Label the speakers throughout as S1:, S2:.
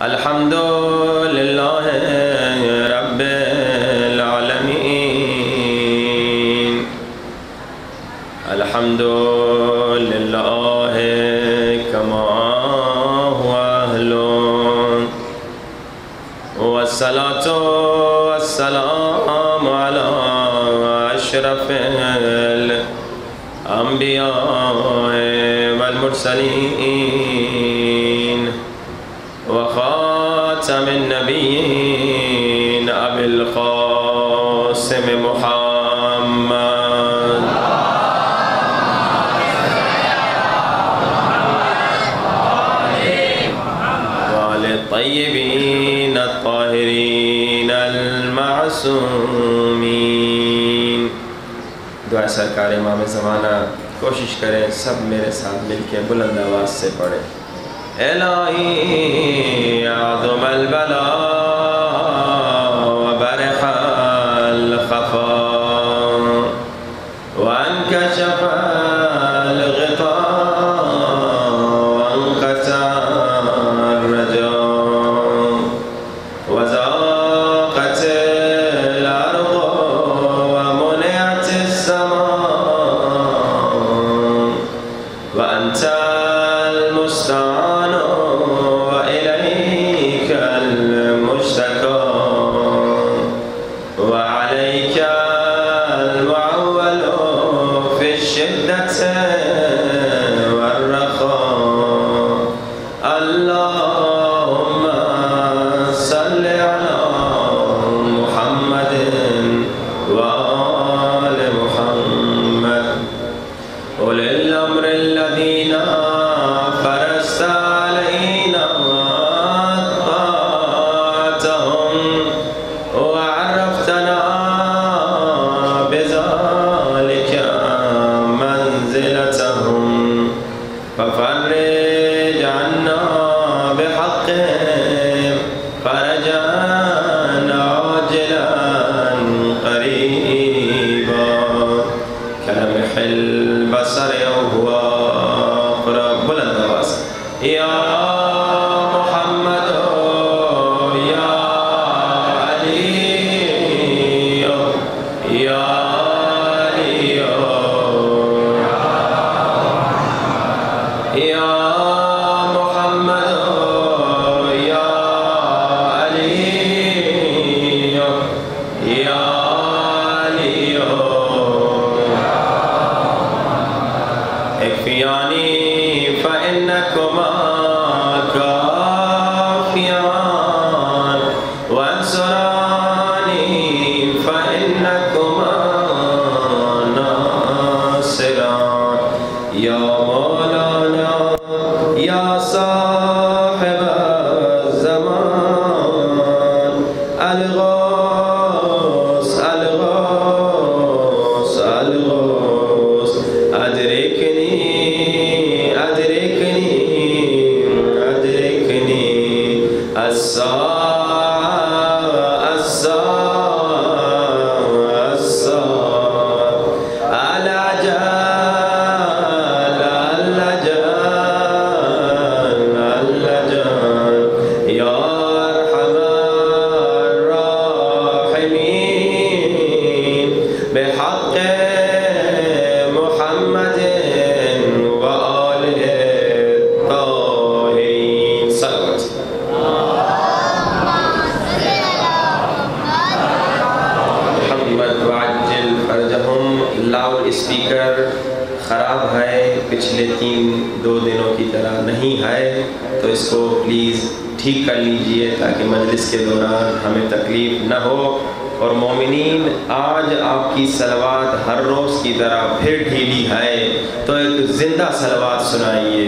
S1: الحمد للہ رب العالمین الحمد للہ کما ہوا اہل والصلاة والسلام علی اشرف الانبیاء والمرسلین وخاتم النبیین ابی القاسم محمد وآل الطیبین الطاہرین المعصومین۔ دعا سرکار امام زمانہ، کوشش کریں سب میرے ساتھ مل کے بلند آواز سے پڑھیں۔ الہی عظم البلاء وبرح الخفاء وانکشف الغطاء وانقطع الرجاء وضاقت الارض ومنعت السماء وانت المستعان وإليك المشتكى وعليك المعول في الشدة والرخاء اللهم صل على محمد وآل محمد أولي الأمر الذين فرست علينا طاعتهم وعرفتنا بذلك منزلتهم ففرج عنا بحقهم فرجا عاجلا قريبا كلمح البصر وهو أقرب بلند آواز یا محمد یا علی یا علی یا محمد یا علی یا علی اکفیانی فإنکما کافیان وانصرانی فإنکما ناصران یا مولانا یا صاحب الزمان الغوث الغوث الغوث ادرکنی بحق محمد وآله الطاهرين صلوات محمد وعجل فرجهم۔ لاؤڈ اسپیکر خراب ہے، پچھلے 2 دنوں کی طرح نہیں ہے، تو اس کو پلیز ٹھیک کر لیجئے تاکہ مجلس کے دوران ہمیں تکلیف نہ ہو۔ اور مومنین، آج آپ کی صلوات ہر روز کی طرح پھر ڈھیلی ہے، تو ایک زندہ صلوات سنائیے۔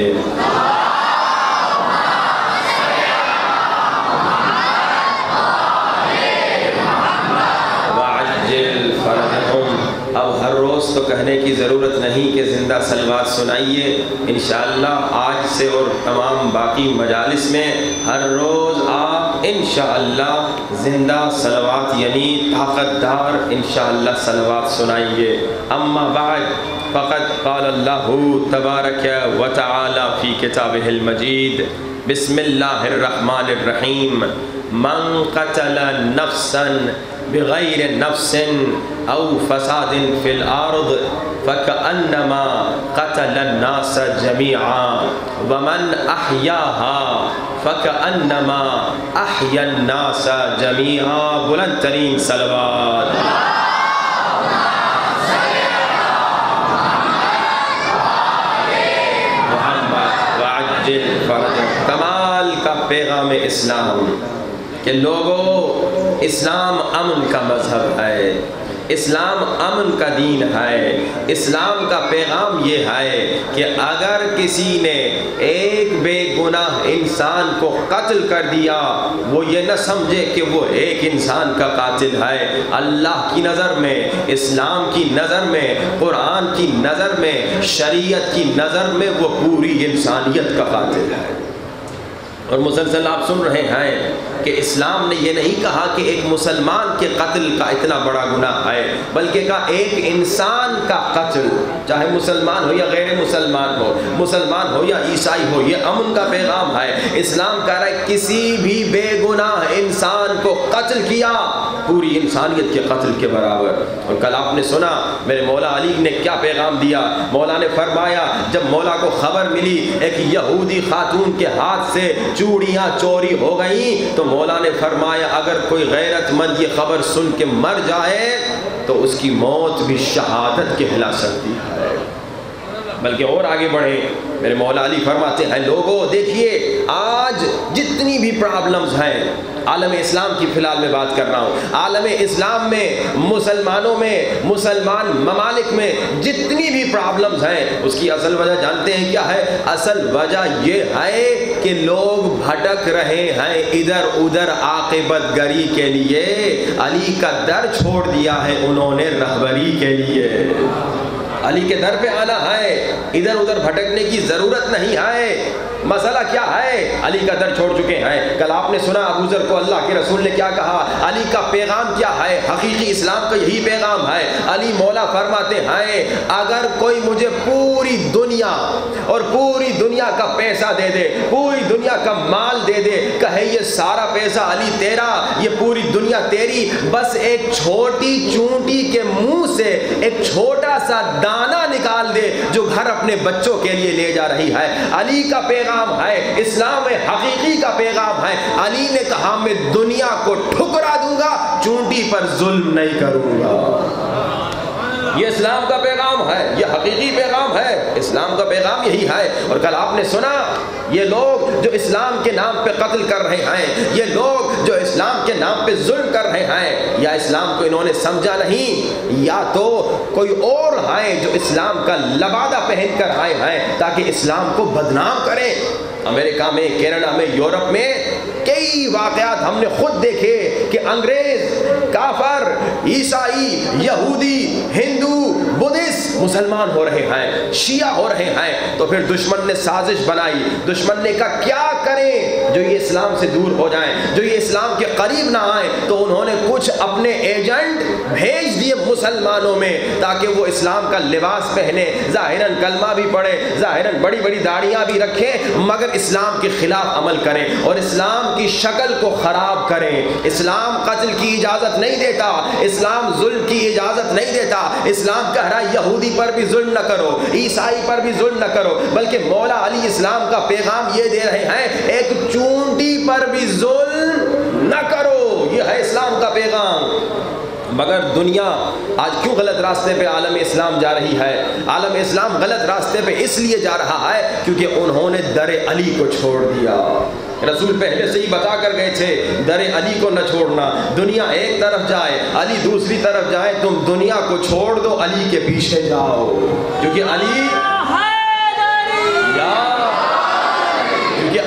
S1: وعجل فرجهم۔ اب ہر روز تو کہنے کی ضرورت نہیں کہ زندہ صلوات سنائیے، انشاءاللہ آج سے اور تمام باقی مجالس میں ہر روز آپ انشاءاللہ زندہ صلوات یعنی طاقت دار انشاءاللہ صلوات سنائیے۔ اما بعد فقد قال اللہ تبارک و تعالی فی کتابہ المجید بسم اللہ الرحمن الرحیم من قتل نفسا بغیر نفس او فساد فی الارض فکأنما قتل الناس جمیعا ومن احیاها فکأنما احیا الناس جمیعا. بلند ترین صلوات. کمال کا پیغام اسلام کہ لوگوں، اسلام امن کا مذہب ہے، اسلام امن کا دین ہے. اسلام کا پیغام یہ ہے کہ اگر کسی نے ایک بے گناہ انسان کو قتل کر دیا، وہ یہ نہ سمجھے کہ وہ ایک انسان کا قاتل ہے. اللہ کی نظر میں، اسلام کی نظر میں، قرآن کی نظر میں، شریعت کی نظر میں وہ پوری انسانیت کا قاتل ہے. اور مسلسل آپ سن رہے ہیں کہ اسلام نے یہ نہیں کہا کہ ایک مسلمان کے قتل کا اتنا بڑا گناہ ہے، بلکہ کہا ایک انسان کا قتل، چاہے مسلمان ہو یا غیر مسلمان ہو، مسلمان ہو یا عیسائی ہو، یہ امن کا پیغام ہے. اسلام کہہ رہا ہے کسی بھی بے گناہ انسان کو قتل کیا پوری انسانیت کے قتل کے برابر. اور کل آپ نے سنا میرے مولا علی نے کیا پیغام دیا. مولا نے فرمایا جب مولا کو خبر ملی ایک یہودی خاتون کے ہاتھ سے چوڑیاں چوری ہو گئیں تو مولا نے فرمایا اگر کوئی غیرت مند یہ خبر سن کے مر جائے تو اس کی موت بھی شہادت کہلا سکتی ہے. بلکہ اور آگے بڑھیں، میرے مولا علی فرماتے ہیں لوگوں دیکھیے آج جتنی بھی پرابلمز ہیں عالم اسلام کی فی الحال میں بات کر رہا ہوں، عالم اسلام میں، مسلمانوں میں، مسلمان ممالک میں جتنی بھی پرابلمز ہیں اس کی اصل وجہ جانتے ہیں کیا ہے؟ اصل وجہ یہ ہے کہ لوگ بھٹک رہے ہیں ادھر ادھر عاقبت گری کے لیے. علی کا در چھوڑ دیا ہے انہوں نے رہبری کے لیے. علی کے در پہ آنا ہے، ادھر ادھر بھٹکنے کی ضرورت نہیں ہے. مسئلہ کیا ہے؟ علی کا در چھوڑ چکے ہیں. کل آپ نے سنا ابو ذر کو اللہ کے رسول نے کیا کہا؟ علی کا پیغام کیا ہے؟ حقیقی اسلام کا یہی پیغام ہے. علی مولا فرماتے ہیں اگر کوئی مجھے پوری دنیا اور پوری دنیا کا پیسہ دے دے، پوری دنیا کا مال دے دے، کہے یہ سارا پیسہ علی تیرا، یہ پوری دنیا تیری، بس ایک چھوٹی چونٹی کے منہ سے ایک چھوٹا سا دانہ نکال دے جو گھر اپنے بچوں کے لیے لے جا رہی ہے. علی کا پیغام ہے، اسلام حقیقی کا پیغام ہے. علی نے کہا میں دنیا کو ٹھکرا دوں گا، چونٹی پر ظلم نہیں کروں گا. یہ اسلام کا پیغام ہے، یہ حقیقی پیغام ہے. اسلام کا پیغام یہی ہے. اور کل آپ نے سنا یہ لوگ جو اسلام کے نام پہ قتل کر رہے ہیں، یہ لوگ جو اسلام کے نام پہ ظلم کر رہے ہیں، یا اسلام کو انہوں نے سمجھا نہیں یا تو کوئی اور ہیں جو اسلام کا لبادہ پہن کر آئے ہیں تاکہ اسلام کو بدنام کریں. امریکہ میں، کینیڈا میں، یورپ میں کئی واقعات ہم نے خود دیکھے کہ انگریز، کافر، عیسائی، یہودی، ہندو، بدھسٹ مسلمان ہو رہے ہیں، شیعہ ہو رہے ہیں. تو پھر دشمن نے سازش بنائی، دشمن نے کہا کیا کریں جو یہ اسلام سے دور ہو جائیں، جو یہ اسلام کے قریب نہ آئیں. تو انہوں نے کچھ اپنے ایجنٹ بھیج دیے مسلمانوں میں تاکہ وہ اسلام کا لباس پہنے، ظاہراً کلمہ بھی پڑھے، ظاہراً بڑی بڑی داڑیاں بھی رکھیں، مگر اسلام کے خلاف عمل کریں اور اسلام کی شکل کو خراب کریں. اسلام قتل کی اجازت نہیں دیتا، اسلام ظلم کی اجازت نہیں دیتا. اسلام کہہ رہا ہے یہودی پر بھی ظلم نہ کرو، عیسائی پر بھی ظلم نہ کرو، بلکہ مولا علی اسلام کا پیغام یہ دے رہے ہیں ایک چونٹی پر بھی ظلم نہ کرو. یہ ہے اسلام کا پیغام. مگر دنیا آج کیوں غلط راستے پہ عالم اسلام جا رہی ہے؟ عالم اسلام غلط راستے پہ اس لیے جا رہا ہے کیونکہ انہوں نے در علی کو چھوڑ دیا. رسول پہلے سے ہی بتا کر گئے تھے در علی کو نہ چھوڑنا. دنیا ایک طرف جائے، علی دوسری طرف جائے، تم دنیا کو چھوڑ دو، علی کے پیچھے جاؤ. کیونکہ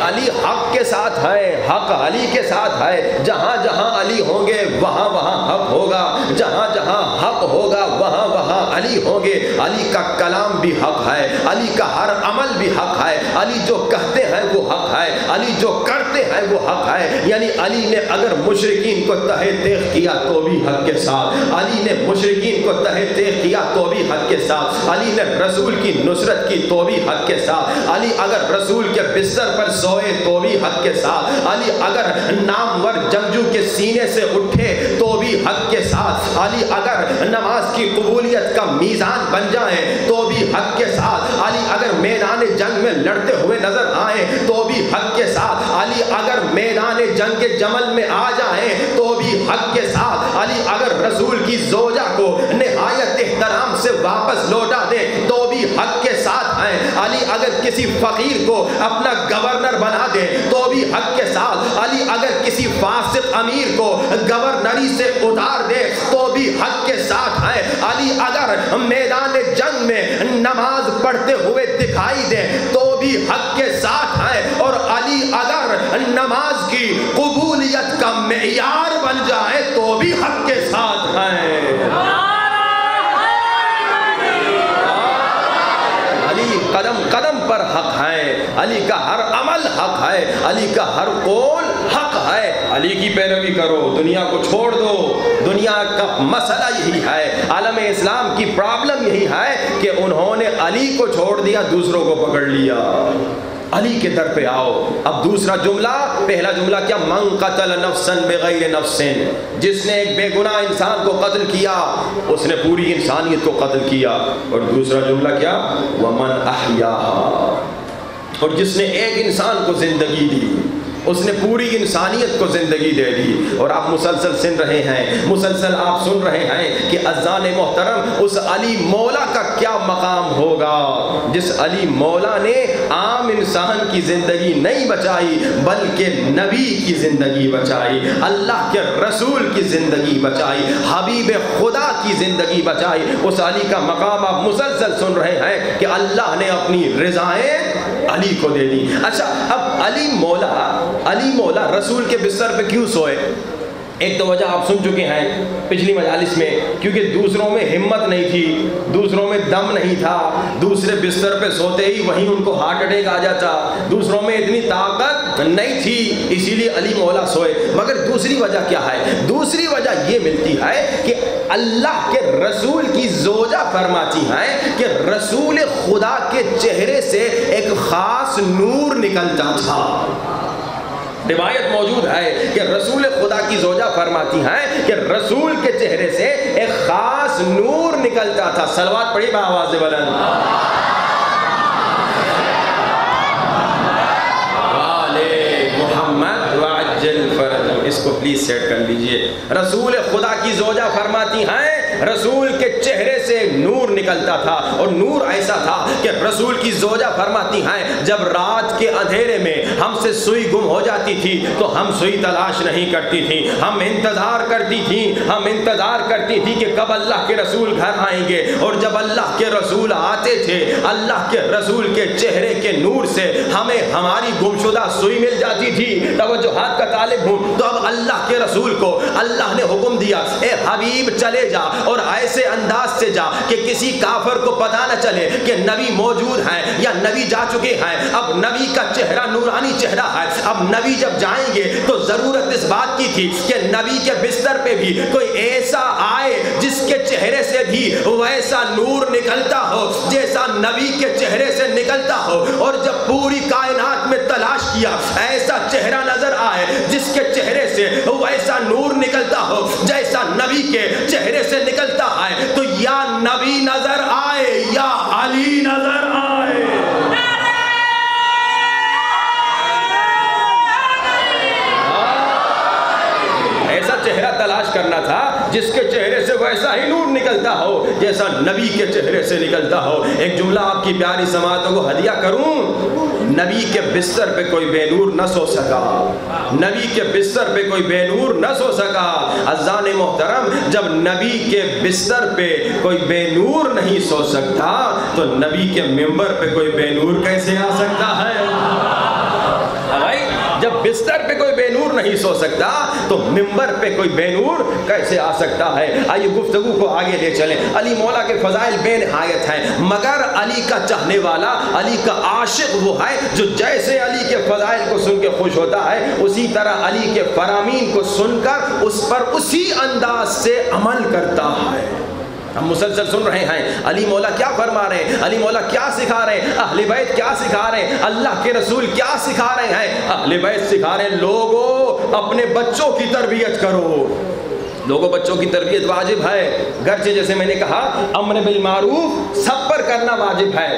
S1: علی حق کے ساتھ ہے، حق علی کے ساتھ ہے. جہاں جہاں علی ہوں گے وہاں وہاں حق ہوگا، جہاں جہاں حق ہوگا وہاں وہاں علی ہوں گے. علی کا کلام بھی حق ہے، علی کا ہر عمل بھی حق ہے، علی جو کہتے ہیں وہ حق ہے، علی جو کرتے
S2: مانتے ہیں وہ حق ہے. یعنی علی نے اگر مشرکین کو تہے تیغ کیا تو بھی حق کے ساتھ, علی نے مشرکین کو تہے تیغ کیا تو بھی حق کے ساتھ, علی نے رسول کی نصرت کی تو بھی حق کے ساتھ, علی اگر رسول کے بستر پر سوئے تو بھی حق کے ساتھ, علی اگر نامور جنگجو کے سینے سے اٹھے تو بھی حق کے ساتھ, علی اگر نماز کی قبولیت کا میزان بن جائیں تو بھی حق کے ساتھ, علی اگر میدان جنگ میں لڑتے ہوئے نظر آئیں تو بھی حق کے ساتھ, علی اگر میدان جنگ کے جمل میں آ جائیں تو بھی حق کے ساتھ, علی اگر رسول کی زوجہ کو نہایت احترام سے واپس لوٹا دے تو بھی حق کے ساتھ ہیں, علی اگر کسی فقیر کو اپنا گورنر بنا دے تو بھی حق کے ساتھ, علی اگر کسی فاسق امیر کو گورنری سے اتار دے تو بھی حق کے ساتھ ہیں, علی اگر میدان جنگ میں نماز پڑھتے ہوئے دکھائی دے تو بھی حق کے ساتھ ہیں, اور علی اگر نماز کی قبولیت کا معیار بن جائے تو بھی حق کے ساتھ ہیں. علی قدم قدم پر حق ہے, علی کا ہر عمل حق ہے, علی کا ہر قول حق ہے. علی کی پیروی کرو, دنیا کو چھوڑ دو. دنیا کا مسئلہ یہی ہے, عالم اسلام کی پرابلم یہی ہے کہ انہوں نے علی کو چھوڑ دیا, دوسروں کو پکڑ لیا. علی کے در پہ آؤ. اب دوسرا جملہ, پہلا جملہ کیا, من قتل نفسا بغیر نفس, جس نے ایک بے گناہ انسان کو قتل کیا اس نے پوری انسانیت کو قتل کیا. اور دوسرا جملہ کیا, ومن احیاها, اور جس نے ایک انسان کو زندگی دی اس نے پوری انسانیت کو زندگی دے دی. اور آپ مسلسل سن رہے ہیں, مسلسل آپ سن رہے ہیں کہ اذان محترم اس علی مولا کا کیا مقام ہوگا جس علی مولا نے عام انسان کی زندگی نہیں بچائی بلکہ نبی کی زندگی بچائی, اللہ کے رسول کی زندگی بچائی, حبیب خدا کی زندگی بچائی. اس علی کا مقام آپ مسلسل سن رہے ہیں کہ اللہ نے اپنی رضائیں علی کو دے دی. اچھا, اب علی مولا رسول کے بستر پہ کیوں سوئے؟ ایک تو وجہ آپ سن چکے ہیں پچھلی مجالس میں, کیونکہ دوسروں میں ہمت نہیں تھی, دوسروں میں دم نہیں تھا, دوسرے بستر پہ سوتے ہی وہیں ان کو ہارٹ اٹیک آ جاتا, دوسروں میں اتنی طاقت نہیں تھی, اسی لیے علی مولا سوئے. مگر دوسری وجہ کیا ہے؟ دوسری وجہ یہ ملتی ہے کہ اللہ کے رسول کی زوجہ فرماتی ہیں کہ رسول خدا کے چہرے سے ایک خاص نور نکلتا تھا. روایت موجود ہے کہ رسول خدا کی زوجہ فرماتی ہیں کہ رسول کے چہرے سے ایک خاص نور نکلتا تھا. صلوات پڑھی بآواز بلند. والے محمد وعجل فرجہ, اس کو پلیز سیٹ کر لیجئے. رسول خدا کی زوجہ فرماتی ہیں رسول کے چہرے سے نور نکلتا تھا, اور نور ایسا تھا کہ رسول کی زوجہ فرماتی ہیں جب رات کے اندھیرے میں ہم سے سوئی گم ہو جاتی تھی تو ہم سوئی تلاش نہیں کرتی تھی, ہم انتظار کرتی تھی کہ کب اللہ کے رسول گھر آئیں گے. اور جب اللہ کے رسول آتے تھے, اللہ کے رسول کے چہرے کے نور سے ہمیں ہماری گمشدہ سوئی مل جاتی تھی. توجہات کا طالب ہوں تو اب اللہ کے رسول کو اللہ نے حکم دیا, اے حبیب چلے جا اور ایسے انداز سے جا کہ کسی کافر کو پتہ نہ چلے کہ نبی موجود ہیں یا نبی جا چکے ہیں. اب نبی کا چہرہ نورانی چہرہ ہے, اب نبی جب جائیں گے تو ضرورت اس بات کی تھی کہ نبی کے بستر پہ بھی کوئی ایسا آئے جس کے چہرے سے بھی ویسا نور نکلتا ہو جیسا نبی کے چہرے سے نکلتا ہو. اور جب پوری کائنات میں تلاش کیا ایسا چہرہ نظر آئے جس کے چہرے سے ویسا نور نکلتا ہو جیسا نبی کے چہرے سے نکلتا ہے, تو یا نبی نظر آئے یا علی نظر آئے. ایسا چہرہ تلاش کرنا تھا جس کے چہرے سے ویسا ہی نور نکلتا ہو جیسا نبی کے چہرے سے نکلتا ہو. ایک جملہ آپ کی پیاری سماعتوں کو ہدیہ کروں, نبی کے بستر پہ کوئی بے نور نہ سو سکا, نبی کے بستر پہ کوئی بے نور نہ سو سکا. اذان محترم, جب نبی کے بستر پہ کوئی بے نور نہیں سو سکتا تو نبی کے ممبر پہ کوئی بے نور کیسے آ سکتا ہے؟ جب بستر پہ کوئی بے نور نہیں سو سکتا تو ممبر پہ کوئی بے نور کیسے آ سکتا ہے؟ آئیے گفتگو کو آگے لے چلیں. علی مولا کے فضائل بے نہایت ہیں, مگر علی کا چاہنے والا, علی کا عاشق وہ ہے جو جیسے علی کے فضائل کو سن کے خوش ہوتا ہے، اسی طرح علی کے فرامین کو سن کر اس پر اسی انداز سے عمل کرتا ہے۔ ہم مسلسل سن رہے ہیں علی مولا کیا فرما رہے ہیں، علی مولا کیا سکھا رہے ہیں، اہل بیت کیا سکھا رہے ہیں، اللہ کے رسول کیا سکھا رہے ہیں۔ اہل بیت سکھا رہے ہیں لوگوں اپنے بچوں کی تربیت کرو، لوگوں بچوں کی تربیت واجب ہے، گرچہ جیسے میں نے کہا امر بالمعروف سب پر کرنا واجب ہے،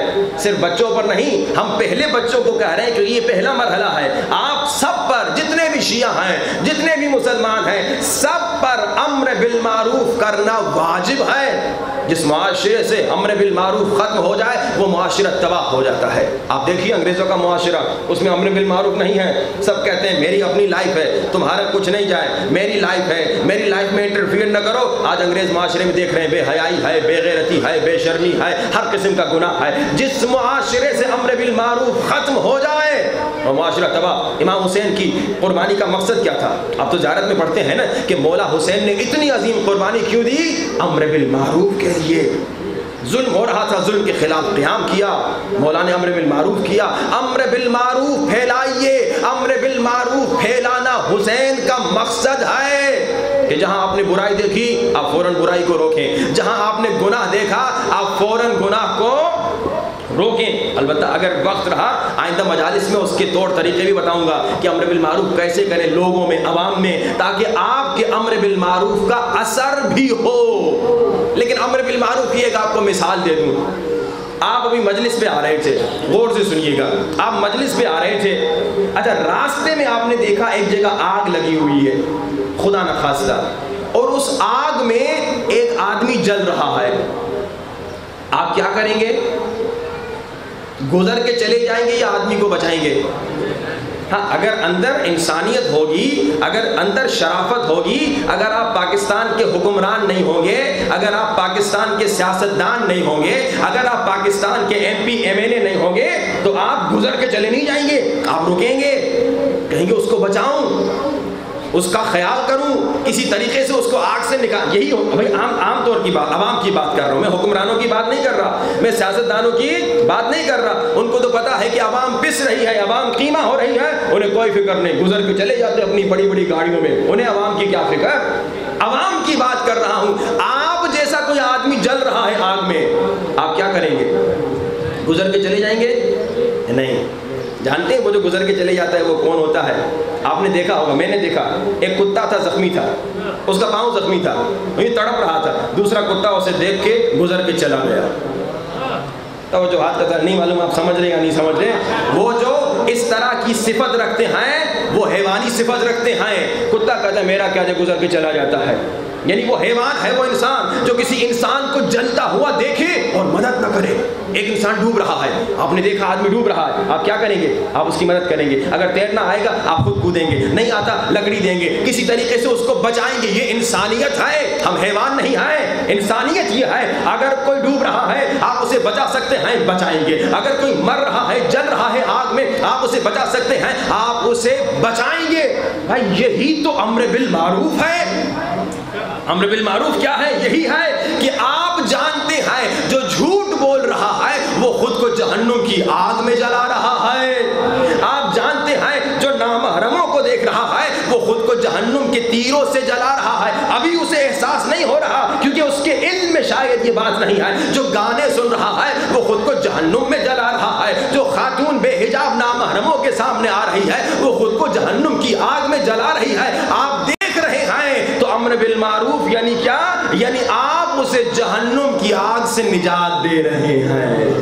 S2: صرف بچوں پر نہیں۔ ہم پہلے بچوں کو کہہ رہے ہیں کیونکہ یہ پہلا مرحلہ ہے، آپ سب پر، جتنے بھی شیعہ ہیں، جتنے بھی مسلمان ہیں، سب پر امر بالمعروف کرنا واجب ہے۔ جس معاشرے سے امر بالمعروف ختم ہو جائے وہ معاشرہ تباہ ہو جاتا ہے۔ آپ دیکھیے انگریزوں کا معاشرہ، اس میں امر بالمعروف نہیں ہے، سب کہتے ہیں میری اپنی لائف ہے، تمہارا کچھ نہیں جائے، میری لائف ہے، میری لائف میں انٹرفیئر نہ کرو۔ آج انگریز معاشرے میں دیکھ رہے ہیں بے حیائی ہے، بے غیرتی ہے، بے شرمی ہے، ہر قسم کا گناہ ہے۔ جس معاشرے سے امر بالمعروف ختم ہو جائے وہ معاشرہ تباہ۔ امام حسین کی قربانی کا مقصد کیا تھا؟ آپ تو زیارت میں پڑھتے ہیں نا کہ مولا حسین نے اتنی عظیم قربانی کیوں دی؟ امر بالمعروف کے لیے۔ ظلم ہو رہا تھا، ظلم کے خلاف قیام کیا، مولا نے امر بالمعروف کیا۔ امر بالمعروف پھیلائیے، امر بالمعروف پھیلانا حسین کا مقصد ہے کہ جہاں آپ نے برائی دیکھی آپ فوراً برائی کو روکیں، جہاں آپ نے گناہ دیکھا آپ فوراً گناہ کو روکیں۔ البتہ اگر وقت رہا آئندہ مجالس میں اس کے طور طریقے بھی بتاؤں گا کہ امر بالمعروف کیسے کریں لوگوں میں، عوام میں، تاکہ آپ کے امر بالمعروف کا اثر بھی ہو۔ لیکن امر بالمعروف کی ایک آپ کو مثال دے دوں۔ آپ ابھی مجلس پہ آ رہے تھے، غور سے سنیے گا، آپ مجلس پہ آ رہے تھے، اچھا راستے میں آپ نے دیکھا ایک جگہ آگ لگی ہوئی ہے، خدا نخواستہ، اور اس آگ میں ایک آدمی جل رہا ہے، آپ کیا کریں گے؟ گزر کے چلے جائیں گے یا آدمی کو بچائیں گے؟ ہاں، اگر اندر انسانیت ہوگی، اگر اندر شرافت ہوگی، اگر آپ پاکستان کے حکمران نہیں ہوں گے، اگر آپ پاکستان کے سیاستدان نہیں ہوں گے، اگر آپ پاکستان کے MP MLA نہیں ہوں گے تو آپ گزر کے چلے نہیں جائیں گے، آپ رکیں گے، کہیں گے اس کو بچاؤں، اس کا خیال کروں، کسی طریقے سے اس کو آگ سے نکال۔ یہی بھائی عام طور کی بات، عوام کی بات کر رہا ہوں میں، حکمرانوں کی بات نہیں کر رہا، میں سیاستدانوں کی بات نہیں کر رہا۔ ان کو تو پتا ہے کہ عوام پس رہی ہے، عوام قیمہ ہو رہی ہے، انہیں کوئی فکر نہیں، گزر کے چلے جاتے اپنی بڑی بڑی گاڑیوں میں، انہیں عوام کی کیا فکر۔ عوام کی بات کر رہا ہوں، آپ جیسا کوئی آدمی جل رہا ہے آگ میں، آپ کیا کریں گے؟ گزر کے چلے جائیں گے؟ نہیں۔ جانتے ہیں وہ جو گزر کے چلے جاتا ہے وہ کون ہوتا ہے؟ آپ نے دیکھا ہوگا، میں نے دیکھا، ایک کتا تھا، زخمی تھا، اس کا پاؤں زخمی تھا، یہ تڑپ رہا تھا، دوسرا کتا اسے دیکھ کے گزر کے چلا گیا۔ توجہات کا نہیں معلوم آپ سمجھ رہے یا نہیں سمجھ رہے؟ وہ جو اس طرح کی صفت رکھتے ہیں وہ حیوانی صفت رکھتے ہیں۔ کتا کہتا ہے میرا کیا جو گزر کے چلا جاتا ہے، یعنی وہ حیوان ہے، وہ انسان جو کسی انسان کو جلتا ہوا دیکھے اور مدد نہ کرے۔ ایک انسان ڈوب رہا ہے، آپ نے دیکھا آدمی ڈوب رہا ہے، آپ کیا کریں گے؟ آپ اس کی مدد کریں گے۔ اگر تیرنا آئے گا آپ خود کودیں گے، نہیں آتا لکڑی دیں گے، کسی طریقے سے اس کو بچائیں گے۔ یہ انسانیت ہے، ہم حیوان نہیں ہیں، انسانیت یہ ہے۔ اگر کوئی ڈوب رہا ہے آپ اسے بچا سکتے ہیں، بچائیں گے۔ اگر کوئی مر رہا ہے، جل رہا ہے آگ میں، آپ اسے بچا سکتے ہیں، آپ اسے بچائیں گے۔ بھائی یہی تو امر بالمعروف ہے۔ امر بالمعروف کیا ہے؟ یہی ہے کہ آپ جانتے ہیں جو جھوٹ بول رہا ہے وہ خود کو جہنم کی آگ میں جلا رہا ہے۔ آپ جانتے ہیں جو نامحرموں کو دیکھ رہا ہے وہ خود کو جہنم کے تیروں سے جلا رہا ہے، ابھی اسے احساس نہیں ہو رہا کیونکہ اس کے علم میں شاید یہ بات نہیں ہے۔ جو گانے سن رہا ہے وہ خود کو جہنم میں جلا رہا ہے۔ جو خاتون بے حجاب نامحرموں کے سامنے آ رہی ہے وہ خود کو جہنم کی آگ میں جلا رہی ہے۔ آپ دیکھ رہے ہیں تو امر بالمعروف یعنی کیا؟ یعنی آپ اسے جہنم کی آگ سے نجات دے رہے ہیں۔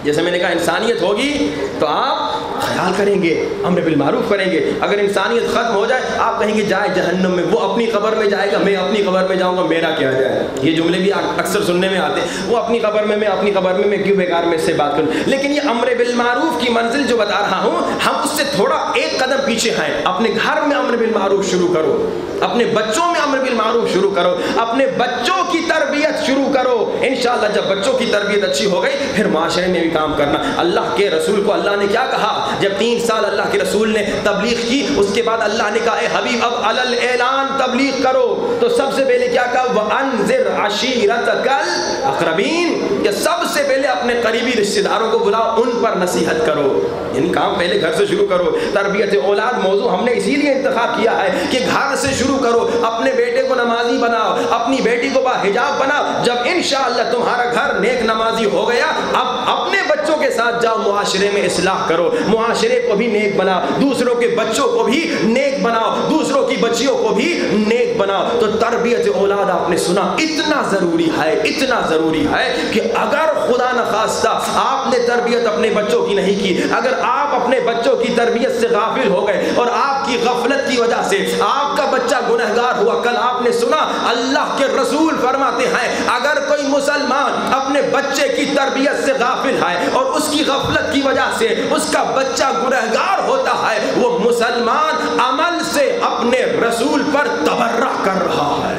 S2: جیسے میں نے کہا انسانیت ہوگی تو آپ خیال کریں گے، امر بالمعروف کریں گے۔ اگر انسانیت ختم ہو جائے آپ کہیں گے جائے جہنم میں، وہ اپنی قبر میں جائے گا، میں اپنی قبر میں جاؤں گا، میرا کیا جائے۔ یہ جملے بھی اکثر سننے میں آتے ہیں، وہ اپنی قبر میں، میں اپنی قبر میں کیوں بیکار میں اس سے بات کروں۔ لیکن یہ امر بالمعروف کی منزل جو بتا رہا ہوں، ہم اس سے تھوڑا ایک قدم پیچھے ہیں۔ اپنے گھر میں امر بالمعروف شروع کرو، اپنے بچوں میں امر بالمعروف شروع کرو، اپنے بچوں کی تربیت شروع کرو۔ انشاءاللہ جب بچوں کی تربیت اچھی ہو گئی پھر معاشرے میں بھی کام کرنا۔ اللہ کے رسول کو اللہ نے کیا کہا؟ جب 3 سال اللہ کے رسول نے تبلیغ کی، اس کے بعد اللہ نے کہا اے حبیب اب علل اعلان تبلیغ کرو۔ تو سب سے پہلے کیا کہا؟ وَأَنذِرْ عَشِيرَتَكَ الْأَقْرَبِينَ، کہ سب سے پہلے اپنے قریبی رشتہ داروں کو بلاؤ، ان پر نصیحت کرو، یعنی کام پہلے گھر سے شروع کرو۔ تربیت اولاد موضوع ہم نے اسی لیے انتخاب کیا ہے کہ گھر سے شروع کرو، اپنے بیٹے کو نمازی بناؤ، اپنی بیٹی کو باحجاب بناؤ۔ جب انشاءاللہ تمہارا گھر نیک نمازی ہو گیا، اب اپنے بچوں کے ساتھ جاؤ، معاشرے میں اصلاح کرو، معاشرے کو بھی نیک بناؤ، دوسروں کے بچوں کو بھی نیک بناؤ، دوسروں کی بچیوں کو بھی نیک بناؤ۔ تو تربیت اولاد آپ نے سنا اتنا ضروری ہے، اتنا ضروری ہے کہ اگر خدا نخواستہ آپ نے تربیت اپنے بچوں کی نہیں کی، اگر آپ اپنے بچوں کی تربیت سے غافل ہو گئے اور آپ کی غفلت کی وجہ سے آپ کا بچہ گنہگار ہوا، کل آپ نے سنا اللہ کے رسول فرماتے ہیں اگر کوئی مسلمان اپنے بچے کی تربیت سے غافل ہے اور اس کی غفلت کی وجہ سے اس کا بچہ گنہگار ہوتا ہے، وہ مسلمان عمل سے اپنے رسول پر تبرہ کر رہا ہے۔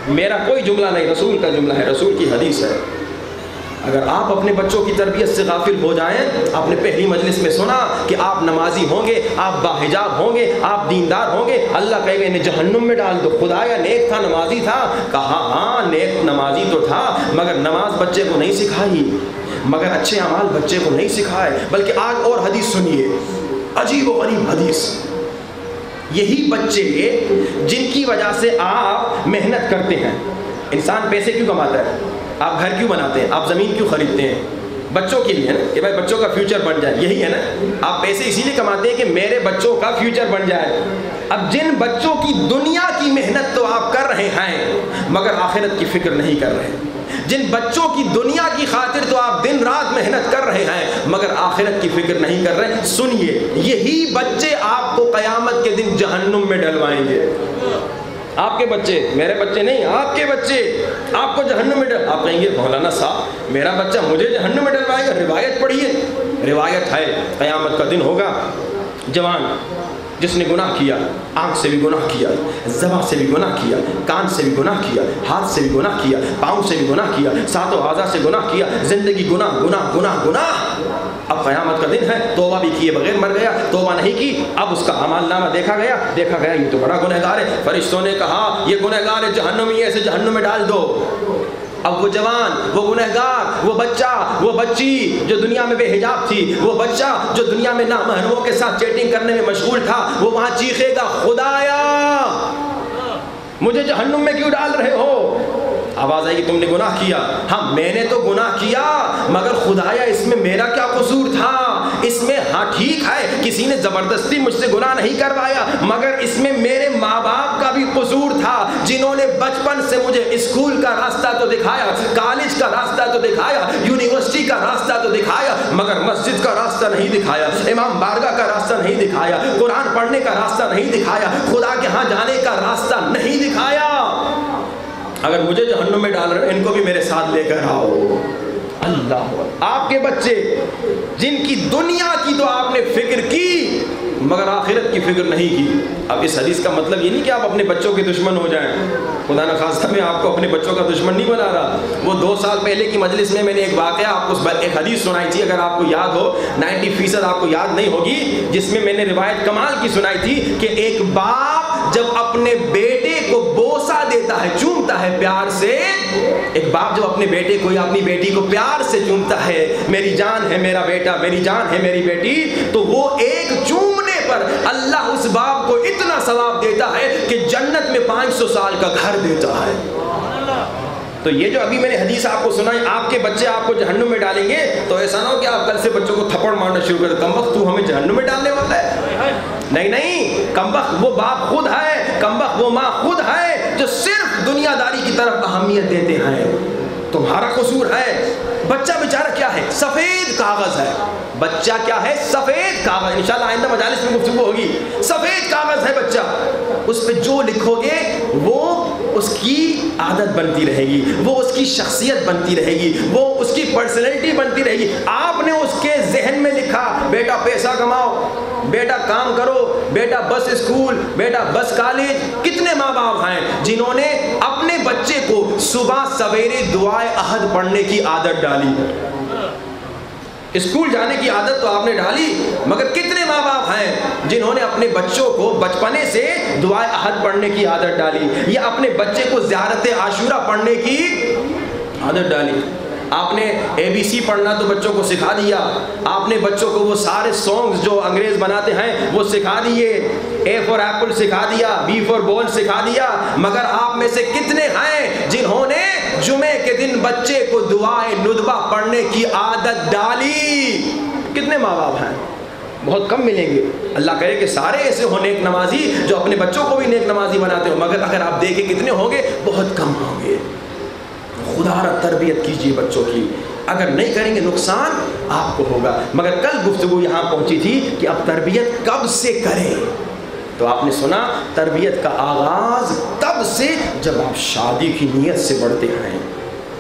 S2: میرا کوئی جملہ نہیں، رسول کا جملہ ہے، رسول کی حدیث ہے۔ اگر آپ اپنے بچوں کی تربیت سے غافل ہو جائیں، آپ نے پہلی مجلس میں سنا کہ آپ نمازی ہوں گے، آپ باحجاب ہوں گے، آپ دیندار ہوں گے، اللہ کہے گا انہیں جہنم میں ڈال دو۔ خدایا نیک تھا، نمازی تھا؟ کہا ہاں نیک نمازی تو تھا، مگر نماز بچے کو نہیں سکھائی، مگر اچھے اعمال بچے کو نہیں سکھائے۔ بلکہ آج اور حدیث سنیے، عجیب و غریب حدیث۔ یہی بچے جن کی وجہ سے آپ محنت کرتے ہیں، انسان پیسے کیوں کماتا ہے؟ آپ گھر کیوں بناتے ہیں؟ آپ زمین کیوں خریدتے ہیں؟ بچوں کے لیے ہے نا، کہ بھائی بچوں کا فیوچر بن جائے، یہی ہے نا۔ آپ پیسے اسی لیے کماتے ہیں کہ میرے بچوں کا فیوچر بن جائے۔ اب جن بچوں کی دنیا کی محنت تو آپ کر رہے ہیں مگر آخرت کی فکر نہیں کر رہے، جن بچوں کی دنیا کی خاطر تو آپ دن رات محنت کر رہے ہیں مگر آخرت کی فکر نہیں کر رہے، سنیے یہی بچے آپ کو قیامت کے دن جہنم میں ڈلوائیں گے۔ آپ کے بچے، میرے بچے نہیں، آپ کے بچے آپ کو جہنم میں ڈل، آپ کہیں گے مولانا صاحب میرا بچہ مجھے جہنم میں ڈلوائے گا؟ روایت پڑھیے، روایت ہے قیامت کا دن ہوگا، جوان جس نے گناہ کیا، آنکھ سے بھی گناہ کیا، زبان سے بھی گناہ کیا، کان سے بھی گناہ کیا، ہاتھ سے بھی گناہ کیا، پاؤں سے بھی گناہ کیا، ساتوں اعضاء سے گناہ کیا، زندگی گناہ گناہ گناہ گناہ۔ اب قیامت کا دن ہے، توبہ بھی کیے بغیر مر گیا، توبہ نہیں کی، اب اس کا اعمال نامہ دیکھا گیا یہ تو بڑا گنہگار ہے۔ فرشتوں نے کہا یہ گنہگار ہے، جہنمی ہے، اسے جہنم میں ڈال دو۔ اب وہ جوان، وہ گنہگار، وہ بچہ، وہ بچی جو دنیا میں بے حجاب تھی، وہ بچہ جو دنیا میں نامحرموں کے ساتھ چیٹنگ کرنے میں مشغول تھا، وہ وہاں چیخے گا خدایا مجھے جہنم میں کیوں ڈال رہے ہو؟ آواز آئے گی تم نے گناہ کیا۔ ہاں میں نے تو گناہ کیا مگر خدایا اس میں میرا کیا قصور تھا؟ اس میں ہاں ٹھیک ہے کسی نے زبردستی مجھ سے گناہ نہیں کروایا مگر اس میں میرے ماں باپ کا بھی قصور تھا، جنہوں نے بچپن سے مجھے اسکول کا راستہ تو دکھایا، کالج کا راستہ تو دکھایا، یونیورسٹی کا راستہ تو دکھایا مگر مسجد کا راستہ نہیں دکھایا، امام بارگاہ کا راستہ نہیں دکھایا، قرآن پڑھنے کا راستہ نہیں دکھایا، خدا کے ہاں جانے کا راستہ نہیں دکھایا۔ اگر مجھے جہنم میں ڈال رہے ان کو بھی میرے ساتھ لے کر آؤ۔ اللہ، آپ کے بچے جن کی دنیا کی تو آپ نے فکر کی مگر آخرت کی فکر نہیں کی۔ اب اس حدیث کا مطلب یہ نہیں کہ آپ اپنے بچوں کے دشمن ہو جائیں، خدا نخواستہ میں آپ کو اپنے بچوں کا دشمن نہیں بنا رہا۔ وہ 2 سال پہلے کی مجلس میں نے ایک واقعہ آپ کو ایک حدیث سنائی تھی، اگر آپ کو یاد ہو، 90% آپ کو یاد نہیں ہوگی، جس میں میں نے روایت کمال کی سنائی تھی کہ ایک باپ جب اپنے بیٹے کو بوسہ دیتا ہے، چومتا ہے پیار سے، ایک باپ جب اپنے بیٹے کو یا اپنی بیٹی کو پیار سے چومتا ہے، میری جان ہے میرا بیٹا، میری جان ہے میری بیٹی، تو وہ ایک چومنے پر اللہ اس باپ کو اتنا ثواب دیتا ہے کہ جنت میں 500 سال کا گھر دیتا ہے۔ تو یہ جو ابھی میں نے حدیث آپ کو سنائی، آپ کے بچے آپ کو جہنم میں ڈالیں گے تو ایسا نہ ہو کہ آپ کل سے بچوں کو تھپڑ مارنا شروع کر دیں، کمبخت تو ہمیں جہنم میں ڈالنے والا ہے۔ نہیں، کمبخت وہ باپ خود ہے، کمبخت وہ ماں خود ہے جو صرف دنیا داری کی طرف اہمیت دیتے ہیں۔ تمہارا قصور ہے۔ بچہ بیچارہ کیا ہے؟ سفید کاغذ ہے۔ بچہ کیا ہے؟ سفید کاغذ۔ انشاءاللہ آئندہ مجالس میں گفتگو ہوگی۔ سفید کاغذ ہے بچہ، اس پہ جو لکھو گے وہ اس کی عادت بنتی رہے گی، وہ اس کی شخصیت بنتی رہے گی، وہ اس کی پرسنالٹی بنتی رہے گی۔ آپ نے اس کے ذہن میں لکھا بیٹا پیسہ کماؤ، بیٹا کام کرو، بیٹا بس اسکول، بیٹا بس کالج۔ کتنے ماں باپ ہیں جنہوں نے اپنے بچے کو صبح سویرے دعائے عہد پڑھنے کی عادت ڈالی؟ اسکول جانے کی عادت تو آپ نے ڈالی مگر کتنے ماں باپ ہیں جنہوں نے اپنے بچوں کو بچپنے سے دعائے احد پڑھنے کی عادت ڈالی یا اپنے بچے کو زیارت عاشورہ پڑھنے کی عادت ڈالی. آپ نے ABC پڑھنا تو بچوں کو سکھا دیا, آپ نے بچوں کو وہ سارے سانگز جو انگریز بناتے ہیں وہ سکھا دیے, A فار ایپل سکھا دیا, B فار بال سکھا دیا, مگر آپ میں سے کتنے ہیں جنہوں نے جمعے کے دن بچے کو دعائے ندبہ پڑھنے کی عادت ڈالی؟ کتنے ماں باپ ہیں؟ بہت کم ملیں گے. اللہ کرے کہ سارے ایسے ہو نیک نمازی جو اپنے بچوں کو بھی نیک نمازی بناتے ہو, مگر اگر آپ دیکھیں کتنے ہوں گے, بہت کم ہوں گے. خدا را تربیت کیجیے بچوں کی, اگر نہیں کریں گے نقصان آپ کو ہوگا. مگر کل گفتگو یہاں پہنچی تھی کہ اب تربیت کب سے کریں, تو آپ نے سنا تربیت کا آغاز تب سے جب آپ شادی کی نیت سے بڑھتے ہیں.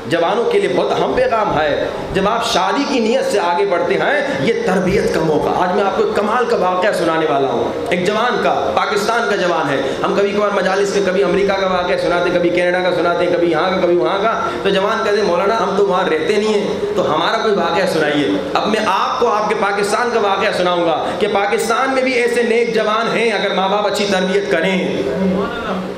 S2: جوانوں کے لیے بہت اہم پیغام ہے, جب آپ شادی کی نیت سے آگے بڑھتے ہیں یہ تربیت کا موقع. آج میں آپ کو ایک کمال کا واقعہ سنانے والا ہوں, ایک جوان کا, پاکستان کا جوان ہے. ہم کبھی کبھار مجالس میں کبھی امریکہ کا واقعہ سناتے, کبھی کینیڈا کا سناتے, کبھی یہاں کا کبھی وہاں کا. تو جوان کہتے ہیں مولانا ہم تو وہاں رہتے نہیں ہیں, تو ہمارا کوئی واقعہ سنائیے. اب میں آپ کو آپ کے پاکستان کا واقعہ سناؤں گا کہ پاکستان میں بھی ایسے نیک جوان ہیں اگر ماں باپ اچھی تربیت کریں.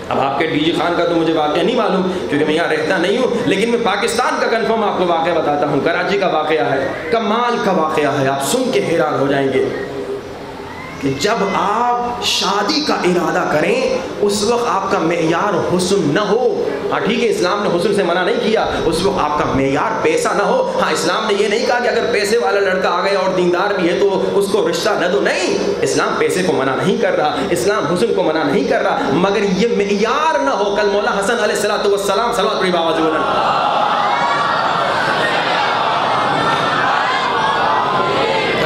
S2: اب آپ کے DG خان کا تو مجھے واقعہ نہیں معلوم کیونکہ میں یہاں رہتا نہیں ہوں, لیکن میں پاکستان کا کنفرم آپ کو واقعہ بتاتا ہوں. کراچی کا واقعہ ہے, کمال کا واقعہ ہے, آپ سن کے حیران ہو جائیں گے کہ جب آپ شادی کا ارادہ کریں اس وقت آپ کا معیار حسن نہ ہو. ہاں ٹھیک ہے, اسلام نے حسن سے منع نہیں کیا, اس وقت آپ کا معیار پیسہ نہ ہو. ہاں اسلام نے یہ نہیں کہا کہ اگر پیسے والا لڑکا آ گیا اور دیندار بھی ہے تو اس کو رشتہ نہ دو, نہیں, اسلام پیسے کو منع نہیں کر رہا, اسلام حسن کو منع نہیں کر رہا, مگر یہ معیار نہ ہو. کل مولا حسن علیہ السلام صلوات پڑھی بابا جی,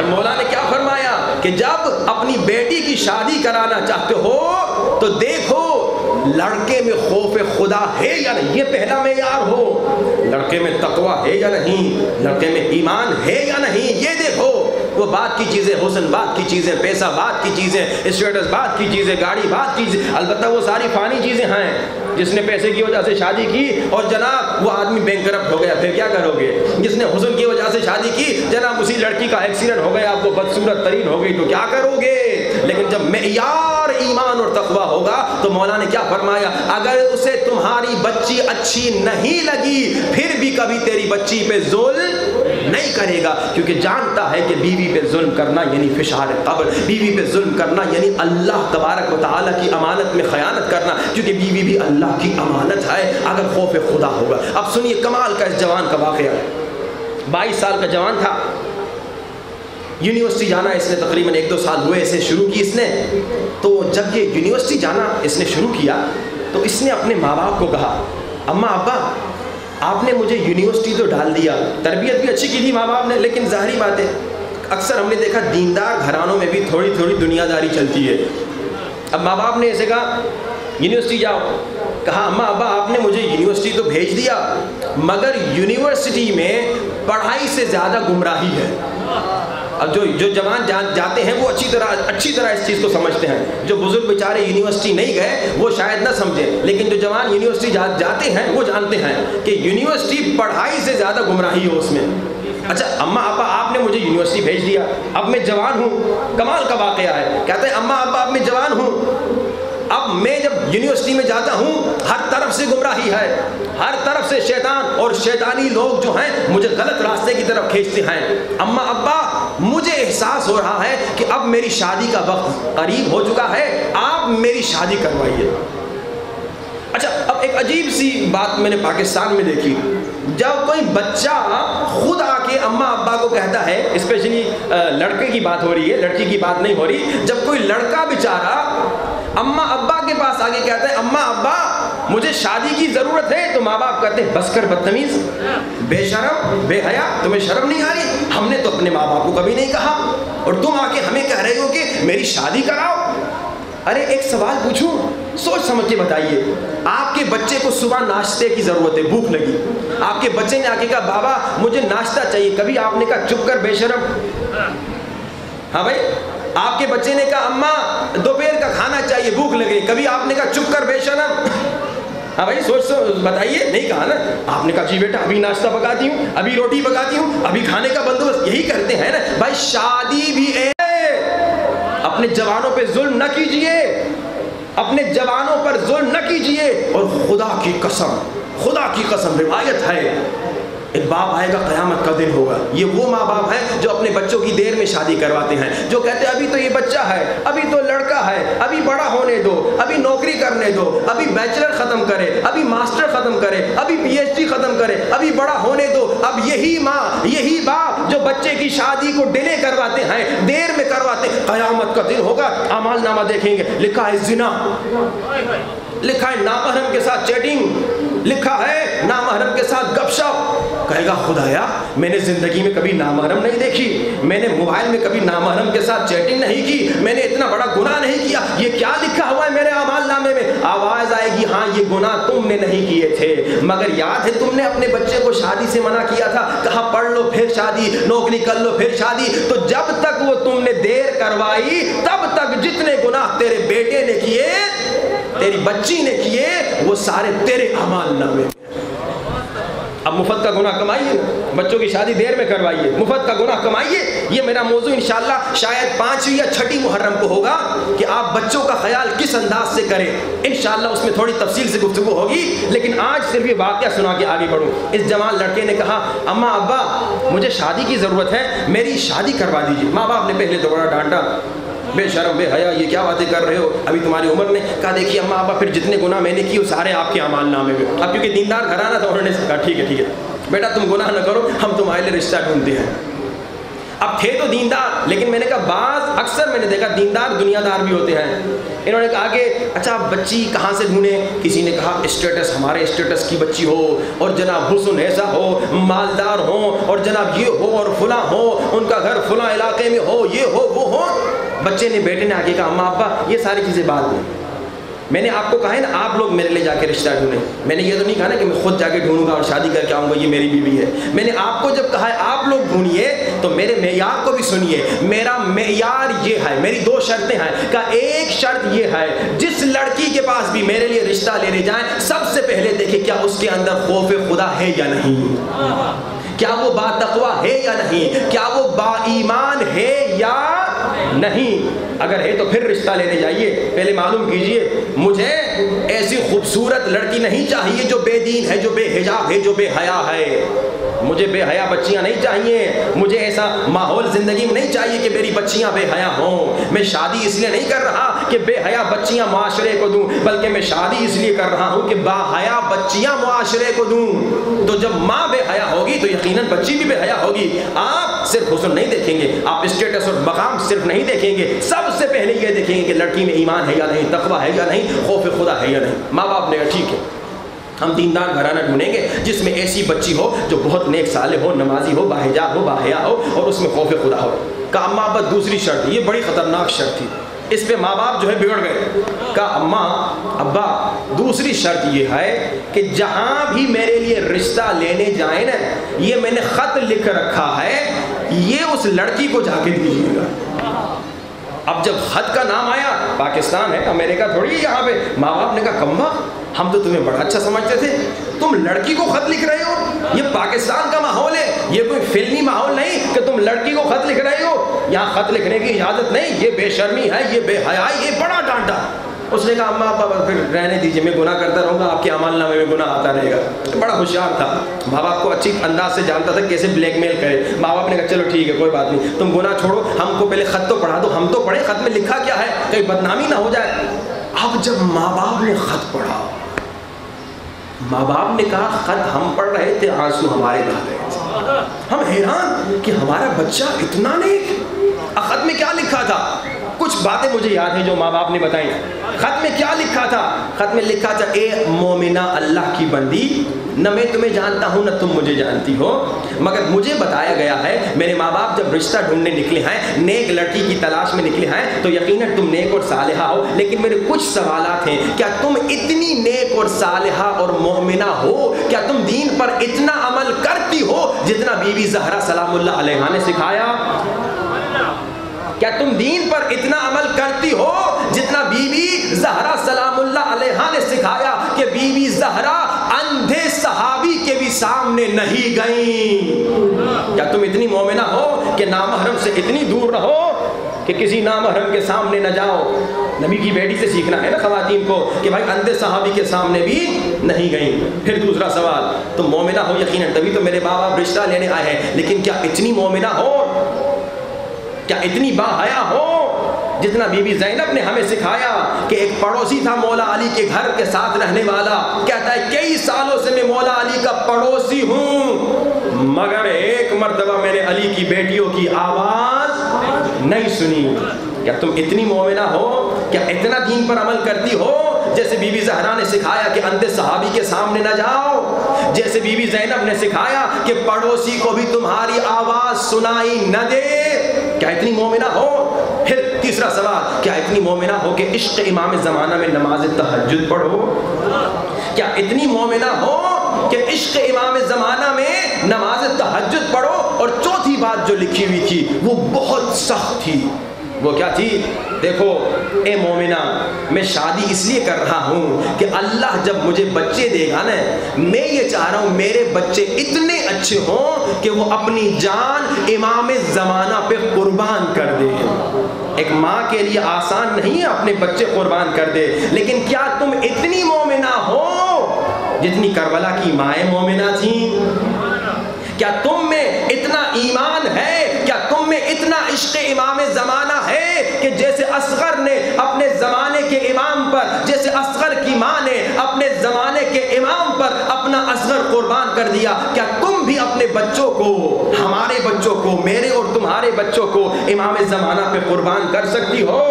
S2: مولا نے کیا فرمایا کہ جب اپنی بیٹی کی شادی کرانا چاہتے ہو تو دیکھو لڑکے میں خوف خدا ہے یا نہیں, یہ پہلا معیار ہو. لڑکے میں تقوی ہے یا نہیں, لڑکے میں ایمان ہے یا نہیں, یہ دیکھو. وہ بات کی چیزیں, حسن بات کی چیزیں, پیسہ بات کی چیزیں, اسٹیٹس بات کی چیزیں, گاڑی بات کی چیزیں, البتہ وہ ساری فانی چیزیں ہیں. جس نے پیسے کی وجہ سے شادی کی اور جناب وہ آدمی بینکرپٹ ہو گیا, پھر کیا کرو گے؟ جس نے حسن کی وجہ سے شادی کی, جناب اسی لڑکی کا ایکسیڈنٹ ہو گیا, آپ کو بدصورت ترین ہو گئی, تو کیا کرو گے؟ لیکن جب معیار ایمان اور تقویٰ ہوگا تو مولا نے کیا فرمایا, اگر اسے تمہاری بچی اچھی نہیں لگی پھر بھی کبھی تیری بچی پہ ظلم نہیں کرے گا, کیونکہ جانتا ہے کہ بیوی پہ ظلم کرنا یعنی فشار قبر, بیوی پہ ظلم کرنا یعنی اللہ تبارک و تعالیٰ کی امانت میں خیانت کرنا, کیونکہ بیوی بھی اللہ کی امانت ہے اگر خوف خدا ہوگا. اب سنیے کمال کا اس جوان کا واقعہ. 22 سال کا جوان تھا, یونیورسٹی جانا اس نے تقریباً 1-2 سال ہوئے اسے شروع کی اس نے. تو جب یہ یونیورسٹی جانا اس نے شروع کیا تو اس نے اپنے ماں باپ کو کہا, اماں ابا آپ نے مجھے یونیورسٹی تو ڈال دیا, تربیت بھی اچھی کی تھی ماں باپ نے, لیکن ظاہری بات ہے اکثر ہم نے دیکھا دیندار گھرانوں میں بھی تھوڑی تھوڑی دنیا داری چلتی ہے. اب ماں باپ نے ایسے کہا یونیورسٹی جاؤ. کہا اماں ابا آپ نے مجھے یونیورسٹی تو بھیج دیا مگر یونیورسٹی میں پڑھائی سے زیادہ گمراہی ہے. اب جو جوان جاتے ہیں وہ اچھی طرح اس چیز کو سمجھتے ہیں. جو بزرگ بیچارے یونیورسٹی نہیں گئے وہ شاید نہ سمجھیں, لیکن جو جوان یونیورسٹی جاتے ہیں وہ جانتے ہیں کہ یونیورسٹی پڑھائی سے زیادہ گمراہی ہے اس میں. اچھا اماں ابا آپ نے مجھے یونیورسٹی بھیج دیا, اب میں جوان ہوں. کمال کا واقعہ ہے, کہتے ہیں اماں ابا اب میں جوان ہوں, اب میں جب یونیورسٹی میں جاتا ہوں ہر طرف سے گمراہی ہے, ہر طرف سے شیطان اور شیطانی لوگ جو ہیں مجھے غلط راستے کی طرف کھینچتے ہیں. اماں ابا مجھے احساس ہو رہا ہے کہ اب میری شادی کا وقت قریب ہو چکا ہے, آپ میری شادی کروائیے. اچھا اب ایک عجیب سی بات میں نے پاکستان میں دیکھی, جب کوئی بچہ خود آ کے اماں ابا کو کہتا ہے, اسپیشلی لڑکے کی بات ہو رہی ہے, لڑکی کی بات نہیں ہو رہی, جب کوئی لڑکا بیچارہ اماں ابا کے پاس آگے کہتا ہے اماں ابا مجھے شادی کی ضرورت ہے, تو ماں باپ کہتے ہیں بس کر بدتمیز, بے شرم, بے حیا, تمہیں شرم نہیں آ رہی, ہم نے تو اپنے ماں باپ کو کبھی نہیں کہا اور تم آ کے ہمیں کہہ رہے ہو کہ میری شادی کراؤ. ارے ایک سوال پوچھوں, سوچ سمجھ کے بتائیے, آپ کے بچے کو صبح ناشتے کی ضرورت ہے, بھوک لگی, آپ کے بچے نے آ کے کہا بابا مجھے ناشتہ چاہیے, کبھی آپ نے کہا چپ کر بے شرم؟ ہاں بھائی, آپ کے بچے نے کہا اماں دوپہر کا کھانا چاہیے, بھوک لگی, کبھی آپ نے کہا چپ کر بے شرم؟ ہاں بھائی سوچ بتائیے, نہیں کہا نا. آپ نے کہا جی بیٹا ابھی ناشتہ پکاتی ہوں, ابھی روٹی پکاتی ہوں, ابھی کھانے کا بندوبست, یہی کرتے ہیں نا بھائی. شادی بھی اپنے جوانوں پہ ظلم نہ کیجئے، اپنے جوانوں پر ظلم نہ کیجئے۔ اور خدا کی قسم روایت ہے ایک باپ آئے گا، قیامت کا دن ہوگا، یہ وہ ماں باپ ہیں جو اپنے بچوں کی دیر میں شادی کرواتے ہیں، جو کہتے ہیں ابھی تو یہ بچہ ہے، ابھی تو لڑکا ہے، ابھی بڑا ہونے دو، ابھی نوکری کرنے دو، ابھی بیچلر ختم کرے، ابھی ماسٹر ختم کرے، ابھی پی ایچ ڈی ختم کرے، ابھی بڑا ہونے دو۔ اب یہی ماں یہی باپ جو بچے کی شادی کو ڈیلے کرواتے ہیں، دیر میں کرواتے ہیں، قیامت کا دن ہوگا اعمال نامہ دیکھیں گے، لکھا ہے زنا، لکھا ہے نامحرم کے ساتھ چیٹنگ، لکھا ہے نامحرم کے ساتھ گپ شپ۔ کہے گا خدایا میں نے زندگی میں کبھی نامحرم نہیں دیکھی، میں نے موبائل میں کبھی نامحرم کے ساتھ چیٹنگ نہیں کی، میں نے اتنا بڑا گناہ نہیں کیا، یہ کیا لکھا ہوا ہے میرے اعمال نامے میں؟ آواز آئے گی ہاں یہ گناہ تم نے نہیں کیے تھے، مگر یاد ہے تم نے اپنے بچے کو شادی سے منع کیا تھا، کہا پڑھ لو پھر شادی، نوکری کر لو پھر شادی۔ تو جب تک وہ تم نے دیر کروائی تب تک جتنے گناہ تیرے بیٹے نے کیے، تیری بچی نے کیے، وہ سارے تیرے اعمال نامے میں۔ اب مفت کا گناہ کمائیے، بچوں کی شادی دیر میں کروائیے، مفت کا گناہ کمائیے۔ یہ میرا موضوع انشاءاللہ شاید 5ویں یا 6ٹھی محرم کو ہوگا کہ آپ بچوں کا خیال کس انداز سے کریں، انشاءاللہ اس میں تھوڑی تفصیل سے گفتگو ہوگی، لیکن آج صرف یہ واقعہ سنا کے آگے بڑھوں۔ اس جوان لڑکے نے کہا اماں ابا مجھے شادی کی ضرورت ہے، میری شادی کروا دیجیے۔ ماں باپ نے پہلے تو بڑا ڈانٹا، بے شرم بے حیا یہ کیا باتیں کر رہے ہو، ابھی تمہاری عمر نے۔ کہا دیکھیے اماں ابا پھر جتنے گناہ میں نے کیے وہ سارے آپ کے اعمال نامے میں۔ اب کیونکہ دیندار گھرانہ تھا انہوں نے کہا ٹھیک ہے بیٹا تم گناہ نہ کرو، ہم تمہارے لیے رشتہ ڈھونڈتے ہیں۔ اب تھے تو دیندار، لیکن میں نے کہا اکثر میں نے دیکھا دیندار دنیا دار بھی ہوتے ہیں۔ انہوں نے کہا کہ اچھا بچی کہاں سے ڈھونڈیں؟ کسی نے کہا اسٹیٹس، ہمارے اسٹیٹس کی بچی ہو، اور جناب حسن ایسا ہو، مالدار ہو، اور جناب یہ ہو اور فلاں ہو، ان کا گھر فلاں علاقے میں ہو، یہ ہو وہ ہو۔ بچے نے بیٹے نے آگے کہا اماں ابا یہ ساری چیزیں بعد میں، میں نے آپ کو کہا ہے نا آپ لوگ میرے لیے جا کے رشتہ ڈھونڈیں، میں نے یہ تو نہیں کہا نا کہ میں خود جا کے ڈھونڈوں گا اور شادی کر کے آؤں گا یہ میری بیوی ہے۔ میں نے آپ کو جب کہا ہے آپ لوگ ڈھونڈیے تو میرے معیار کو بھی سنیے۔ میرا معیار یہ ہے، میری 2 شرطیں ہیں کہ ایک شرط یہ ہے جس لڑکی کے پاس بھی میرے لیے رشتہ لینے جائیں سب سے پہلے دیکھیں کیا اس کے اندر خوف خدا ہے یا نہیں، کیا وہ با تقویٰ ہے یا نہیں، کیا وہ با ایمان ہے یا نہیں۔ اگر ہے تو پھر رشتہ لینے جائیے، پہلے معلوم کیجئے مجھے ایسی خوبصورت لڑکی نہیں چاہیے جو بے دین ہے، جو بے حجاب ہے، جو بے حیا ہے۔ مجھے بے حیا بچیاں نہیں چاہیے، مجھے ایسا ماحول زندگی میں نہیں چاہیے کہ میری بچیاں بے حیا ہوں۔ میں شادی اس لیے نہیں کر رہا کہ بے حیا بچیاں معاشرے کو دوں، بلکہ میں شادی اس لیے کر رہا ہوں کہ با حیا بچیاں معاشرے کو دوں۔ تو جب ماں بے حیا ہوگی تو یقیناً بچی بھی بے حیا ہوگی۔ آپ صرف حسن نہیں دیکھیں گے، آپ اسٹیٹس اور مقام صرف نہیں دیکھیں گے، سب سے پہلے یہ دیکھیں گے کہ لڑکی میں ایمان ہے یا نہیں، تقویٰ ہے یا نہیں، خوف خدا ہے یا نہیں۔ ماں باپ نے کہا ٹھیک ہے ہم دیندار گھرانہ ڈھونڈیں گے جس میں ایسی بچی ہو جو بہت نیک صالح ہو، نمازی ہو، باحجاب ہو، باحیا ہو، اور اس میں خوف خدا ہو۔ کہا اماں ابا دوسری شرط، یہ بڑی خطرناک شرط تھی، اس پہ ماں باپ جو ہے بگڑ گئے۔ کہا اماں ابا دوسری شرط یہ ہے کہ جہاں بھی میرے لیے رشتہ لینے جائیں نا، یہ میں نے خط لکھ رکھا ہے یہ اس لڑکی کو جا کے دیجیے گا۔ اب جب خط کا نام آیا، پاکستان ہے امریکہ تھوڑی ہے یہاں پہ، ماں باپ نے کہا کمبا ہم تو تمہیں بڑا اچھا سمجھتے تھے، تم لڑکی کو خط لکھ رہے ہو، یہ پاکستان کا ماحول ہے، یہ کوئی فلمی ماحول نہیں کہ تم لڑکی کو خط لکھ رہے ہو، یہاں خط لکھنے کی اجازت نہیں، یہ بے شرمی ہے، یہ بے حیائی، یہ بڑا ڈانٹا۔ اس نے کہا اماں ابا پھر رہنے دیجیے، میں گناہ کرتا رہوں گا، آپ کے اعمال نامے میں گناہ آتا رہے گا۔ بڑا ہوشیار تھا، ماں باپ کو اچھی انداز سے جانتا تھا کیسے بلیک میل کرے۔ ماں باپ نے کہا چلو ٹھیک ہے کوئی بات نہیں، تم گناہ چھوڑو، ہم کو پہلے خط تو پڑھا دو، ہم تو پڑھیں خط میں لکھا کیا ہے، کہیں بدنامی نہ ہو جائے۔ اب جب ماں باپ نے خط پڑھا، ماں باپ نے کہا خط ہم پڑھ رہے تھے آنسو ہمارے بہہ رہے تھے، ہم حیران کہ ہمارا بچہ اتنا نیک، خط میں کیا لکھا تھا؟ کچھ باتیں مجھے یاد ہیں جو ماں باپ نے بتائیں۔ خط میں کیا لکھا تھا؟ خط میں لکھا تھا اے مومنہ اللہ کی بندی، نہ میں تمہیں جانتا ہوں نہ تم مجھے جانتی ہو، مگر مجھے بتایا گیا ہے میرے ماں باپ جب رشتہ ڈھونڈنے نکلے ہیں، نیک لڑکی کی تلاش میں نکلے ہیں تو یقیناً تم نیک اور صالحہ ہو، لیکن میرے کچھ سوالات ہیں، کیا تم اتنی نیک اور صالحہ اور مومنہ ہو؟ کیا تم دین پر اتنا عمل کرتی ہو جتنا بی بی زہرا سلام اللہ علیہا نے سکھایا؟ کیا تم دین پر اتنا عمل کرتی ہو جتنا بی بی زہرا سلام اللہ علیہا نے سکھایا کہ بی بی زہرا اندھے صحابی کے بھی سامنے نہیں گئیں؟ کیا تم اتنی مومنہ ہو کہ نامحرم سے اتنی دور رہو کہ کسی نامحرم کے سامنے نہ جاؤ. نبی کی بیٹی سے سیکھنا ہے نا خواتین کو کہ بھائی اندھے صحابی کے سامنے بھی نہیں گئیں. پھر دوسرا سوال, تم مومنہ ہو یقیناً, تبھی تو میرے باپ رشتہ لینے آئے ہیں, لیکن کیا اتنی مومنہ ہو, کیا اتنی باحیا ہو جتنا بی بی زینب نے ہمیں سکھایا کہ ایک پڑوسی تھا مولا علی کے گھر کے ساتھ رہنے والا, کہتا ہے کئی سالوں سے میں مولا علی کا پڑوسی ہوں مگر ایک مرتبہ میں نے علی کی بیٹیوں کی آواز نہیں سنی. کیا تم اتنی مومنہ ہو, کیا اتنا دین پر عمل کرتی ہو جیسے بی بی زہرا نے سکھایا کہ اندھے صحابی کے سامنے نہ جاؤ, جیسے بی بی زینب نے سکھایا کہ پڑوسی کو بھی تمہاری آواز سنائی نہ دے؟ کیا اتنی مومنہ ہو؟ پھر تیسرا سوال, کیا اتنی مومنہ ہو کہ عشق امام زمانہ میں نماز تہجد پڑھو؟ کیا اتنی مومنہ ہو کہ عشق امام زمانہ میں نماز تہجد پڑھو؟ اور چوتھی بات جو لکھی ہوئی تھی وہ بہت سخت تھی, وہ کیا تھی؟ دیکھو اے مومنہ, میں شادی اس لیے کر رہا ہوں کہ اللہ جب مجھے بچے دے گا نا, میں یہ چاہ رہا ہوں میرے بچے اتنے اچھے ہوں کہ وہ اپنی جان امام زمانہ پہ قربان کر دے. ایک ماں کے لیے آسان نہیں ہے اپنے بچے قربان کر دے, لیکن کیا تم اتنی مومنہ ہو جتنی کربلا کی مائیں مومنہ تھیں؟ کیا تم میں اتنا ایمان ہے, کیا تم میں اتنا عشق امام زمانہ ہے کہ جیسے اصغر نے اپنے زمانے کے امام پر, جیسے اصغر کی ماں نے اپنے زمانے کے امام پر اپنا اصغر قربان کر دیا, کیا تم بھی اپنے بچوں کو, ہمارے بچوں کو, میرے اور تمہارے بچوں کو امام زمانہ پہ قربان کر سکتی ہو؟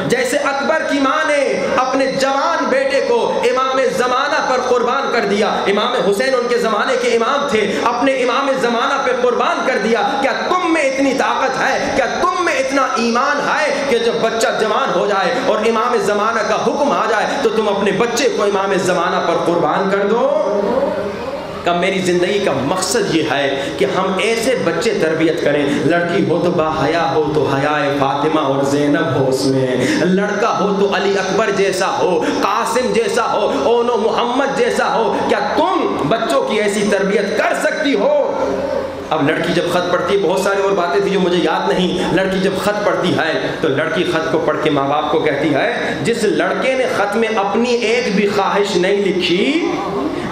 S2: جیسے اکبر کی ماں نے اپنے جوان بیٹے کو امام زمانہ پر قربان کر دیا, امام حسین ان کے زمانے کے امام تھے, اپنے امام زمانہ پہ قربان کر دیا. کیا تم میں اتنی طاقت ہے, کیا تم میں اتنا ایمان ہے کہ جب بچہ جوان ہو جائے اور امام زمانہ کا حکم آ جائے تو تم اپنے بچے کو امام زمانہ پر قربان کر دو؟ کہ میری زندگی کا مقصد یہ ہے کہ ہم ایسے بچے تربیت کریں, لڑکی ہو تو باحیا ہو تو حیائے فاطمہ اور زینب ہو اس میں, لڑکا ہو تو علی اکبر جیسا ہو, قاسم جیسا ہو, اونو محمد جیسا ہو. کیا تم بچوں کی ایسی تربیت کر سکتی ہو؟ اب لڑکی جب خط پڑھتی ہے, بہت ساری اور باتیں تھی جو مجھے یاد نہیں, لڑکی جب خط پڑھتی ہے تو لڑکی خط کو پڑھ کے ماں باپ کو کہتی ہے, جس لڑکے نے خط میں اپنی ایک بھی خواہش نہیں لکھی,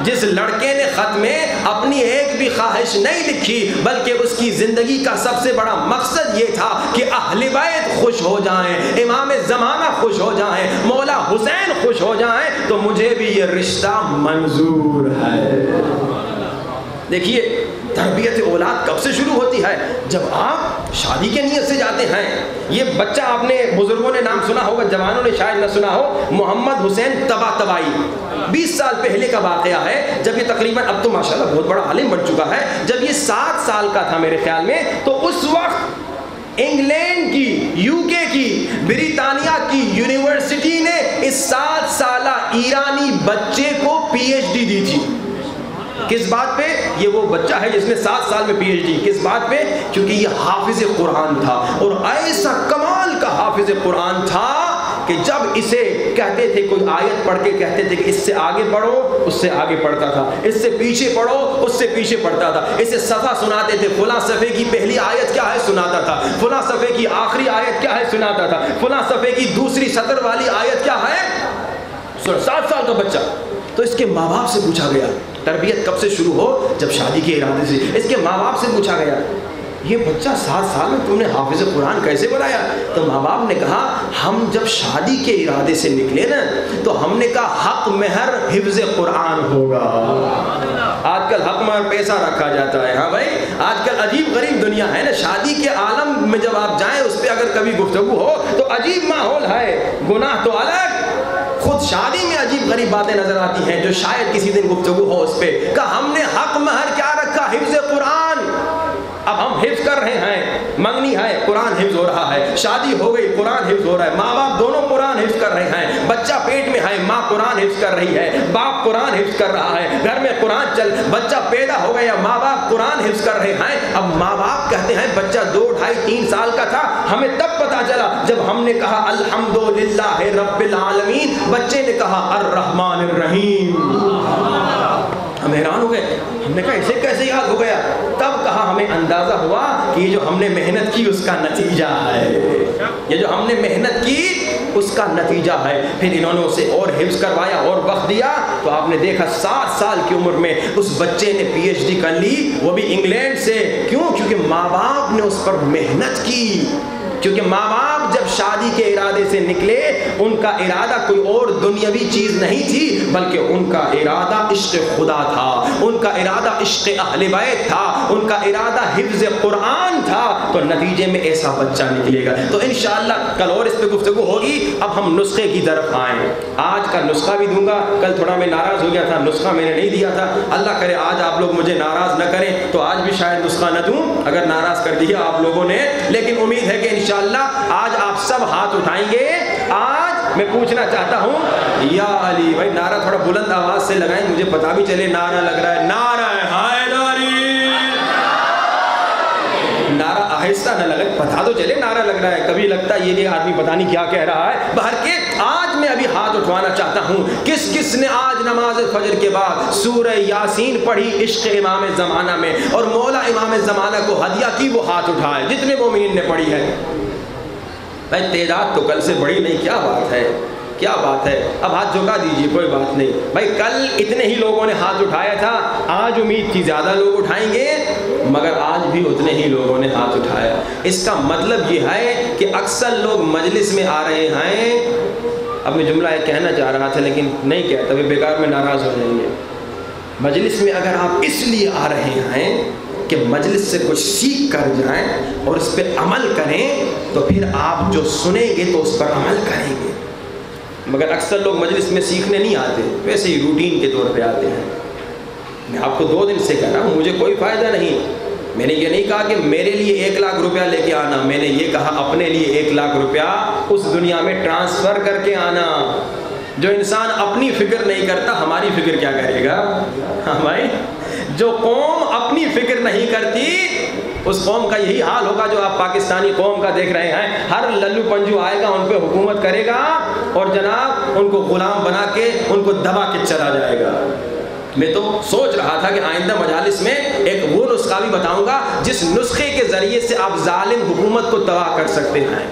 S2: جس لڑکے نے خط میں اپنی ایک بھی خواہش نہیں لکھی بلکہ اس کی زندگی کا سب سے بڑا مقصد یہ تھا کہ اہل بیت خوش ہو جائیں, امام زمانہ خوش ہو جائیں, مولا حسین خوش ہو جائیں, تو مجھے بھی یہ رشتہ منظور ہے. دیکھیے تربیت اولاد کب سے شروع ہوتی ہے؟ جب آپ شادی کے نیت سے جاتے ہیں. یہ بچہ آپ نے, بزرگوں نے نام سنا ہوگا, جوانوں نے شاید نہ سنا ہو, محمد حسین طباطبائی. 20 سال پہلے کا واقعہ ہے, جب یہ تقریباً, اب تو ماشاءاللہ بہت بڑا عالم بن چکا ہے, جب یہ 7 سال کا تھا میرے خیال میں, تو اس وقت انگلینڈ کی, یو کے کی, بریطانیہ کی یونیورسٹی نے اس 7 سالہ ایرانی بچے کو پی ایچ ڈی دی تھی. کس بات پہ؟ یہ وہ بچہ ہے جس نے 7 سال میں پی ایچ ڈی. کس بات پہ؟ کیونکہ یہ حافظ قرآن تھا, اور ایسا کمال کا حافظ قرآن تھا کہ جب اسے کہتے تھے, کوئی آیت پڑھ کے کہتے تھے کہ اس سے آگے پڑھو, اس سے آگے پڑھتا تھا, اس سے پیچھے پڑھو, اس سے پیچھے پڑھتا تھا. اسے صفحہ سناتے تھے, فلاں صفحے کی پہلی آیت کیا ہے سناتا تھا, فلاں صفحے کی آخری آیت کیا ہے سناتا تھا, فلاں صفحے کی دوسری سطر والی آیت کیا ہے. 7 سال کا بچہ. تو اس کے ماں باپ سے پوچھا گیا, تربیت کب سے شروع ہو؟ جب شادی کے ارادے سے. اس کے ماں باپ سے پوچھا گیا, یہ بچہ 7 سال میں تم نے حافظ قرآن کیسے بنایا؟ تو ماں باپ نے کہا, ہم جب شادی کے ارادے سے نکلے نا تو ہم نے کہا حق مہر حفظ قرآن ہوگا. آج کل حق مہر پیسہ رکھا جاتا ہے. ہاں بھائی, آج کل عجیب غریب دنیا ہے نا, شادی کے عالم میں جب آپ جائیں اس پہ اگر کبھی گفتگو ہو تو عجیب ماحول ہے, گناہ تو الگ, خود شادی میں عجیب غریب باتیں نظر آتی ہیں جو شاید کسی دن گفتگو ہو اس پہ. کہ ہم نے حق مہر کیا رکھا؟ حفظ قرآن. اب ہم حفظ کر رہے ہیں, منگنی ہے, قرآن حفظ ہو رہا ہے, شادی ہو گئی, قرآن حفظ ہو رہا ہے, ماں باپ دونوں قرآن حفظ کر رہے ہیں, بچہ پیٹ میں ہے, ماں قرآن حفظ کر رہی ہے, باپ قرآن حفظ کر رہا ہے, گھر میں قرآن چل, بچہ پیدا ہو گیا, ماں باپ قرآن حفظ کر رہے ہیں. اب ماں باپ کہتے ہیں بچہ 2, 2.5, 3 سال کا تھا, ہمیں تب پتا چلا جب ہم نے کہا الحمدللہ رب العالمین, بچے نے کہا الرحمن الرحیم. ہم حیران ہو گئے، ہم نے کہا اسے کیسے یاد ہو گیا؟ تب کہا ہمیں اندازہ ہوا کہ یہ جو ہم نے محنت کی اس کا نتیجہ ہے، یہ جو ہم نے محنت کی اس کا نتیجہ ہے۔ پھر انہوں نے اسے اور حفظ کروایا اور وقت دیا، تو آپ نے دیکھا 7 سال کی عمر میں اس بچے نے پی ایچ ڈی کر لی، وہ بھی انگلینڈ سے۔ کیوں؟ کیونکہ ماں باپ نے اس پر محنت کی۔ کیونکہ ماں باپ جب شادی کے ارادے سے نکلے، ان کا ارادہ کوئی اور دنیاوی چیز نہیں تھی، بلکہ ان کا ارادہ عشق خدا تھا، ان کا ارادہ عشق اہل بیت تھا، ان کا ارادہ حفظ قرآن تھا، تو نتیجے میں ایسا بچہ نکلے گا۔ تو انشاءاللہ کل اور اس پہ گفتگو ہوگی۔ اب ہم نسخے کی طرف آئیں۔ آج کا نسخہ بھی دوں گا، کل تھوڑا میں ناراض ہو گیا تھا، نسخہ میں نے نہیں دیا تھا، اللہ کرے آج آپ لوگ مجھے ناراض نہ کریں، تو آج بھی شاید نسخہ نہ دوں اگر ناراض کر دیا آپ لوگوں نے، لیکن امید ہے کہ انشاءاللہ آج آپ سب ہاتھ اٹھائیں گے۔ آج میں پوچھنا چاہتا ہوں، یا علی بھائی نعرہ تھوڑا بلند آواز سے لگائیں، مجھے پتا بھی چلے نعرہ لگ رہا ہے۔ نعرہ حیدری، نعرہ آہستہ نہ لگے، پتا تو چلے نعرہ لگ رہا ہے، کبھی لگتا ہے یہ آدمی پتا نہیں کیا کہہ رہا ہے۔ بہرکیف آج میں ابھی ہاتھ اٹھوانا چاہتا ہوں، کس کس نے آج نماز فجر کے بعد سورہ یاسین پڑھی عشق امام زمانہ میں، اور مولا امام زمانہ کو ہدیہ کی، وہ ہاتھ اٹھائے جتنے مومنین نے پڑھی ہے۔ بھائی تعداد تو کل سے بڑی نہیں، کیا بات ہے، کیا بات ہے، اب ہاتھ جھکا دیجئے، کوئی بات نہیں بھائی، کل اتنے ہی لوگوں نے ہاتھ اٹھایا تھا، آج امید تھی زیادہ لوگ اٹھائیں گے، مگر آج بھی اتنے ہی لوگوں نے ہاتھ اٹھایا۔ اس کا مطلب یہ ہے کہ اکثر لوگ مجلس میں آ رہے ہیں۔ اب میں جملہ یہ کہنا چاہ رہا تھا لیکن نہیں کہتا، ابھی بیکار میں ناراض ہو جائیں گے۔ مجلس میں اگر آپ اس لیے آ رہے ہیں کہ مجلس سے کچھ سیکھ کر جائیں اور اس پہ عمل کریں، تو پھر آپ جو سنیں گے تو اس پر عمل کریں گے۔ مگر اکثر لوگ مجلس میں سیکھنے نہیں آتے، ویسے ہی روٹین کے طور پہ آتے ہیں۔ میں آپ کو 2 دن سے کہہ رہا ہوں، مجھے کوئی فائدہ نہیں۔ میں نے یہ نہیں کہا کہ میرے لیے 1 لاکھ روپیہ لے کے آنا، میں نے یہ کہا اپنے لیے 1 لاکھ روپیہ اس دنیا میں ٹرانسفر کر کے آنا۔ جو انسان اپنی فکر نہیں کرتا، ہماری فکر کیا کرے گا؟ ہاں بھائی، جو قوم اپنی فکر نہیں کرتی اس قوم کا یہی حال ہوگا جو آپ پاکستانی قوم کا دیکھ رہے ہیں۔ ہر للو پنجو آئے گا، ان پہ حکومت کرے گا اور جناب ان کو غلام بنا کے ان کو دبا کے چلا جائے گا۔ میں تو سوچ رہا تھا کہ آئندہ مجالس میں ایک وہ نسخہ بھی بتاؤں گا جس نسخے کے ذریعے سے آپ ظالم حکومت کو تباہ کر سکتے ہیں،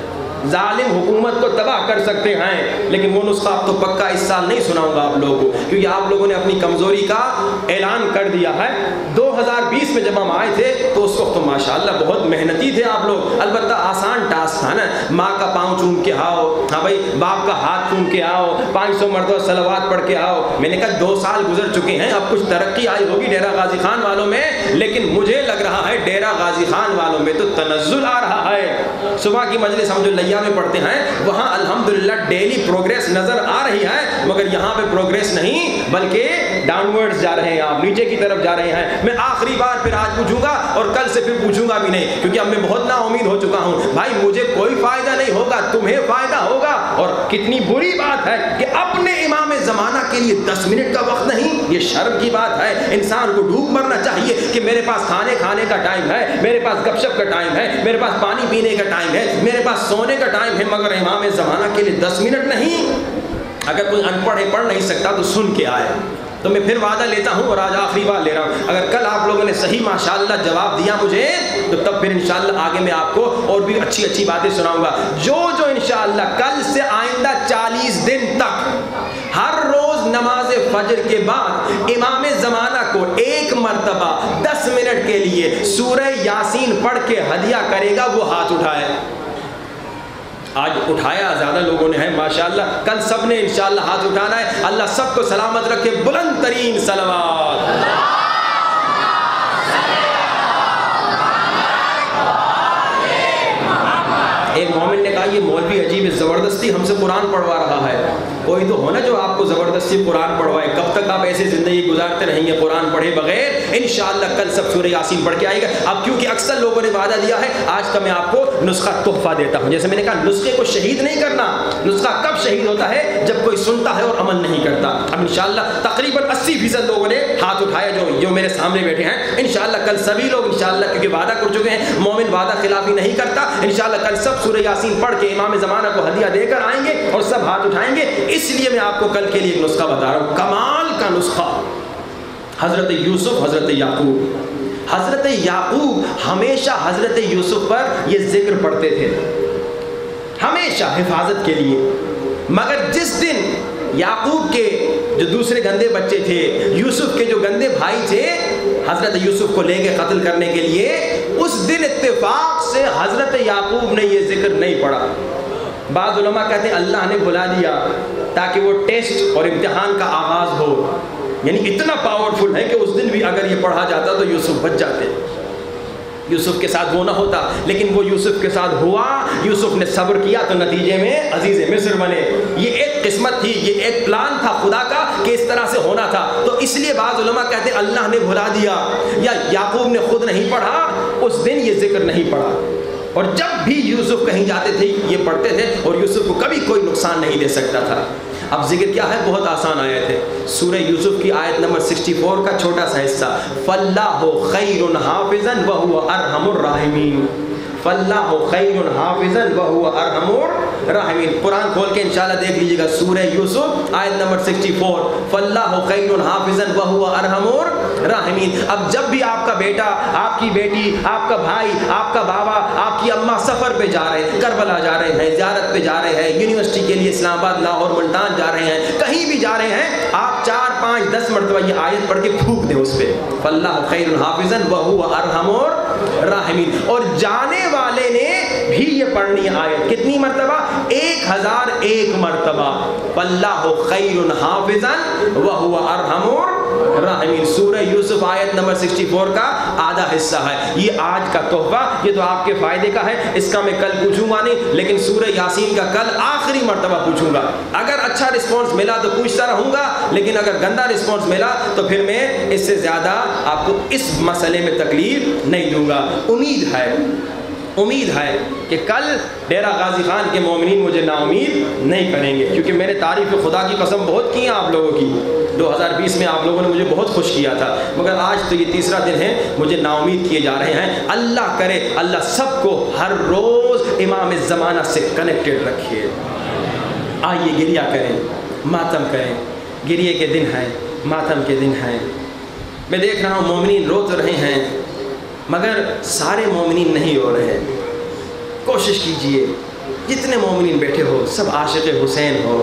S2: ظالم حکومت کو تباہ کر سکتے ہیں۔ لیکن وہ نسخہ آپ تو پکا اس سال نہیں سناؤں گا آپ لوگوں کو، کیونکہ آپ لوگوں نے اپنی کمزوری کا اعلان کر دیا ہے۔ 2020 میں جب ہم آئے تھے تو اس وقت تو ماشاءاللہ بہت محنتی تھے آپ لوگ، البتہ آسان ٹاسک تھا نا، ماں کا پاؤں چوم کے آؤ، ہاں بھائی باپ کا ہاتھ چوم کے آؤ، 500 مرتبہ صلوات پڑھ کے آؤ۔ میں نے کہا 2 سال گزر چکے ہیں، اب کچھ ترقی آئی ہوگی ڈیرہ غازی خان والوں میں، لیکن مجھے لگ رہا ہے ڈیرہ غازی خان والوں میں تو تنزل آ رہا ہے۔ صبح کی مجلس ہم جو میں پڑھتے ہیں وہاں الحمدللہ ڈیلی پروگریس نظر آ رہی ہے، مگر یہاں پہ پروگریس نہیں بلکہ ڈاؤن ورڈز جا رہے ہیں، آپ نیچے کی طرف جا رہے ہیں۔ میں آخری بار پھر آج پوچھوں گا اور کل سے پھر پوچھوں گا بھی نہیں، کیونکہ اب میں بہت نا امید ہو چکا ہوں۔ بھائی مجھے کوئی فائدہ نہیں ہوگا، تمہیں فائدہ ہوگا۔ اور کتنی بری بات ہے کہ اپنے امام زمانہ کے لیے 10 منٹ کا وقت نہیں، یہ شرم کی بات ہے۔ انسان کو ڈوب مرنا چاہیے کہ میرے پاس کھانے کا ٹائم ہے، میرے پاس گپ شپ کا ٹائم ہے، میرے پاس پانی پینے کا ٹائم ہے، میرے پاس سونے کا ٹائم ہے، مگر امام زمانہ کے لیے 10 منٹ نہیں۔ اگر کوئی ان پڑھ پڑھ نہیں سکتا تو سن کے آئے۔ تو میں پھر وعدہ لیتا ہوں اور آج آخری بار لے رہا ہوں، اگر کل آپ لوگوں نے صحیح ماشاءاللہ جواب دیا مجھے تو تب پھر انشاءاللہ آگے میں آپ کو اور بھی اچھی اچھی باتیں سناؤں گا۔ جو انشاءاللہ کل سے آئندہ 40 دن تک ہر روز نماز فجر کے بعد امام زمانہ کو 1 مرتبہ 10 منٹ کے لیے سورہ یاسین پڑھ کے ہدیہ کرے گا، وہ ہاتھ اٹھائے۔ آج اٹھایا زیادہ لوگوں نے ہے ماشاءاللہ، کل سب نے انشاءاللہ ہاتھ اٹھانا ہے۔ اللہ سب کو سلامت رکھے، بلند ترین صلوات۔ ایک مومن نے کہا یہ مولوی عجیب ہے، زبردستی ہم سے قرآن پڑھوا رہا ہے۔ کوئی تو ہونا جو آپ کو زبردستی قرآن پڑھوائے، کب تک آپ ایسے زندگی گزارتے رہیں گے قرآن پڑھے بغیر؟ انشاءاللہ کل سب سورہ یاسین پڑھ کے آئے گا۔ اب کیونکہ اکثر لوگوں نے وعدہ دیا ہے، آج کا میں آپ کو نسخہ تحفہ دیتا ہوں۔ جیسے میں نے کہا نسخے کو شہید نہیں کرنا، نسخہ کب شہید ہوتا ہے؟ جب کوئی سنتا ہے اور عمل نہیں کرتا۔ اب انشاءاللہ تقریباً 80% لوگوں نے ہاتھ اٹھایا جو میرے سامنے بیٹھے ہیں۔ انشاءاللہ کل سبھی لوگ انشاءاللہ کیونکہ وعدہ کر چکے ہیں، مومن وعدہ خلافی نہیں کرتا، انشاءاللہ کل سب سورہ یاسین پڑھ کے امام زمانہ کو ہدیہ دے کر آئیں گے اور سب ہاتھ اٹھائیں گے۔ اس لیے میں آپ کو کل کے لیے ایک نسخہ بتا رہا ہوں، کمال کا نسخہ۔ حضرت یوسف، حضرت یعقوب. حضرت یعقوب ہمیشہ حضرت یوسف پر یہ ذکر پڑھتے تھے، ہمیشہ حفاظت کے لیے. مگر جس دن یعقوب کے جو دوسرے گندے بچے تھے، یوسف کے جو گندے بھائی تھے، حضرت یوسف کو لے کے قتل کرنے کے لیے، اس دن اتفاق سے حضرت یعقوب نے یہ ذکر نہیں پڑھا. بعض علماء کہتے ہیں اللہ نے بلا دیا تاکہ وہ ٹیسٹ اور امتحان کا آغاز ہو. یعنی اتنا پاورفل ہے کہ اس دن بھی اگر یہ پڑھا جاتا تو یوسف بچ جاتے، یوسف کے ساتھ وہ نہ ہوتا. لیکن وہ یوسف کے ساتھ ہوا، یوسف نے صبر کیا تو نتیجے میں عزیز مصر بنے. یہ ایک قسمت تھی، یہ ایک پلان تھا خدا کا کہ اس طرح سے ہونا تھا. تو اس لیے بعض علماء کہتے ہیں اللہ نے بھلا دیا یا یعقوب نے خود نہیں پڑھا، اس دن یہ ذکر نہیں پڑھا. اور جب بھی یوسف کہیں جاتے تھے یہ پڑھتے تھے اور یوسف کو کبھی کوئی نقصان نہیں دے سکتا تھا. اب ذکر کیا ہے؟ بہت آسان آیت ہے، سورہ یوسف کی آیت نمبر 64 کا چھوٹا سا حصہ. فَاللَّهُ خَيْرٌ حَافِظًا وَهُوَ أَرْحَمُ الرَّاحِمِينَ. فَاللَّهُ خَيْرٌ حَافِظًا وَهُوَ أَرْحَمُ الرَّاحِمِينَ. قرآن کھول کے انشاءاللہ دیکھ لیجیے گا، سورہ یوسف آیت نمبر 64. فَاللَّهُ خَيْرٌ حَافِظًا وَهُوَ أَرْحَمُ الرَّاحِمِينَ. اب جب بھی آپ کا بیٹا، آپ کی بیٹی، آپ کا بھائی، آپ کا بابا، آپ کی اماں سفر پہ جا رہے ہیں، کربلا جا رہے ہیں، زیارت پہ جا رہے ہیں، یونیورسٹی کے لیے اسلام آباد، لاہور، ملتان جا رہے ہیں، کہیں بھی جا رہے ہیں، آپ 4 5 10 مرتبہ یہ آیت پڑھ کے پھونک دیں اس پہ، فَاللَّهُ خَيْرٌ حَافِظًا وَهُوَ أَرْحَمُ الرَّاحِمِينَ. اور جانے والے نے بھی یہ پڑھنی ہے آیت کتنی مرتبہ؟ 1001 مرتبہ. فَاللَّهُ خَيْرٌ حَافِظًا وَهُوَ أَرْحَمُ الرَّاحِمِينَ. سورہ یوسف آیت نمبر 64 کا آدھا حصہ ہے. یہ آج کا تحفہ، یہ تو آپ کے فائدے کا ہے، اس کا میں کل پوچھوں گا نہیں، لیکن سورہ یاسین کا کل آخری مرتبہ پوچھوں گا. اگر اچھا رسپانس ملا تو پوچھتا رہوں گا، لیکن اگر گندا رسپانس ملا تو پھر میں اس سے زیادہ آپ کو اس مسئلے میں تکلیف نہیں دوں گا. امید ہے کہ کل ڈیرہ غازی خان کے مومنین مجھے نا امید نہیں کریں گے، کیونکہ میں نے تعریف خدا کی قسم بہت کی ہیں آپ لوگوں کی. 2020 میں آپ لوگوں نے مجھے بہت خوش کیا تھا، مگر آج تو یہ تیسرا دن ہے مجھے نا امید کیے جا رہے ہیں. اللہ کرے اللہ سب کو ہر روز امام زمانہ سے کنیکٹڈ رکھیے. آئیے گریہ کریں، ماتم کریں. گریہ کے دن ہیں، ماتم کے دن ہیں. میں دیکھ رہا ہوں مومنین رو تو رہے ہیں، مگر سارے مومنین نہیں رو رہے ہیں. کوشش کیجئے جتنے مومنین بیٹھے ہو سب عاشق حسین ہو.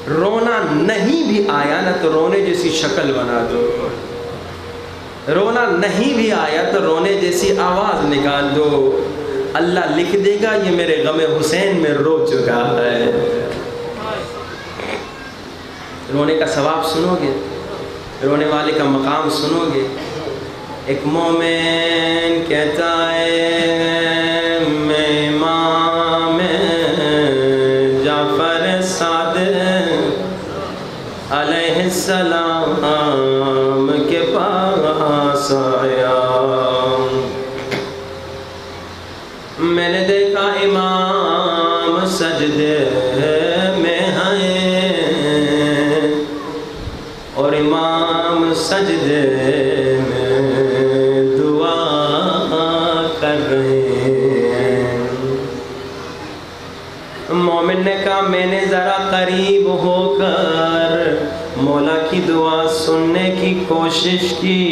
S2: رونا نہیں بھی آیا نا تو رونے جیسی شکل بنا دو، رونا نہیں بھی آیا تو رونے جیسی آواز نکال دو. اللہ لکھ دے گا یہ میرے غم حسین میں رو چکا ہے. رونے کا ثواب سنو گے، رونے والے کا مقام سنو گے. ایک مومن کہتا ہے میں امام جعفر صادق علیہ السلام کے پاس آیا. میں نے دیکھا امام سجدے میں ہیں اور امام سجدے مومن نے کہا میں نے ذرا قریب ہو کر مولا کی دعا سننے کی کوشش کی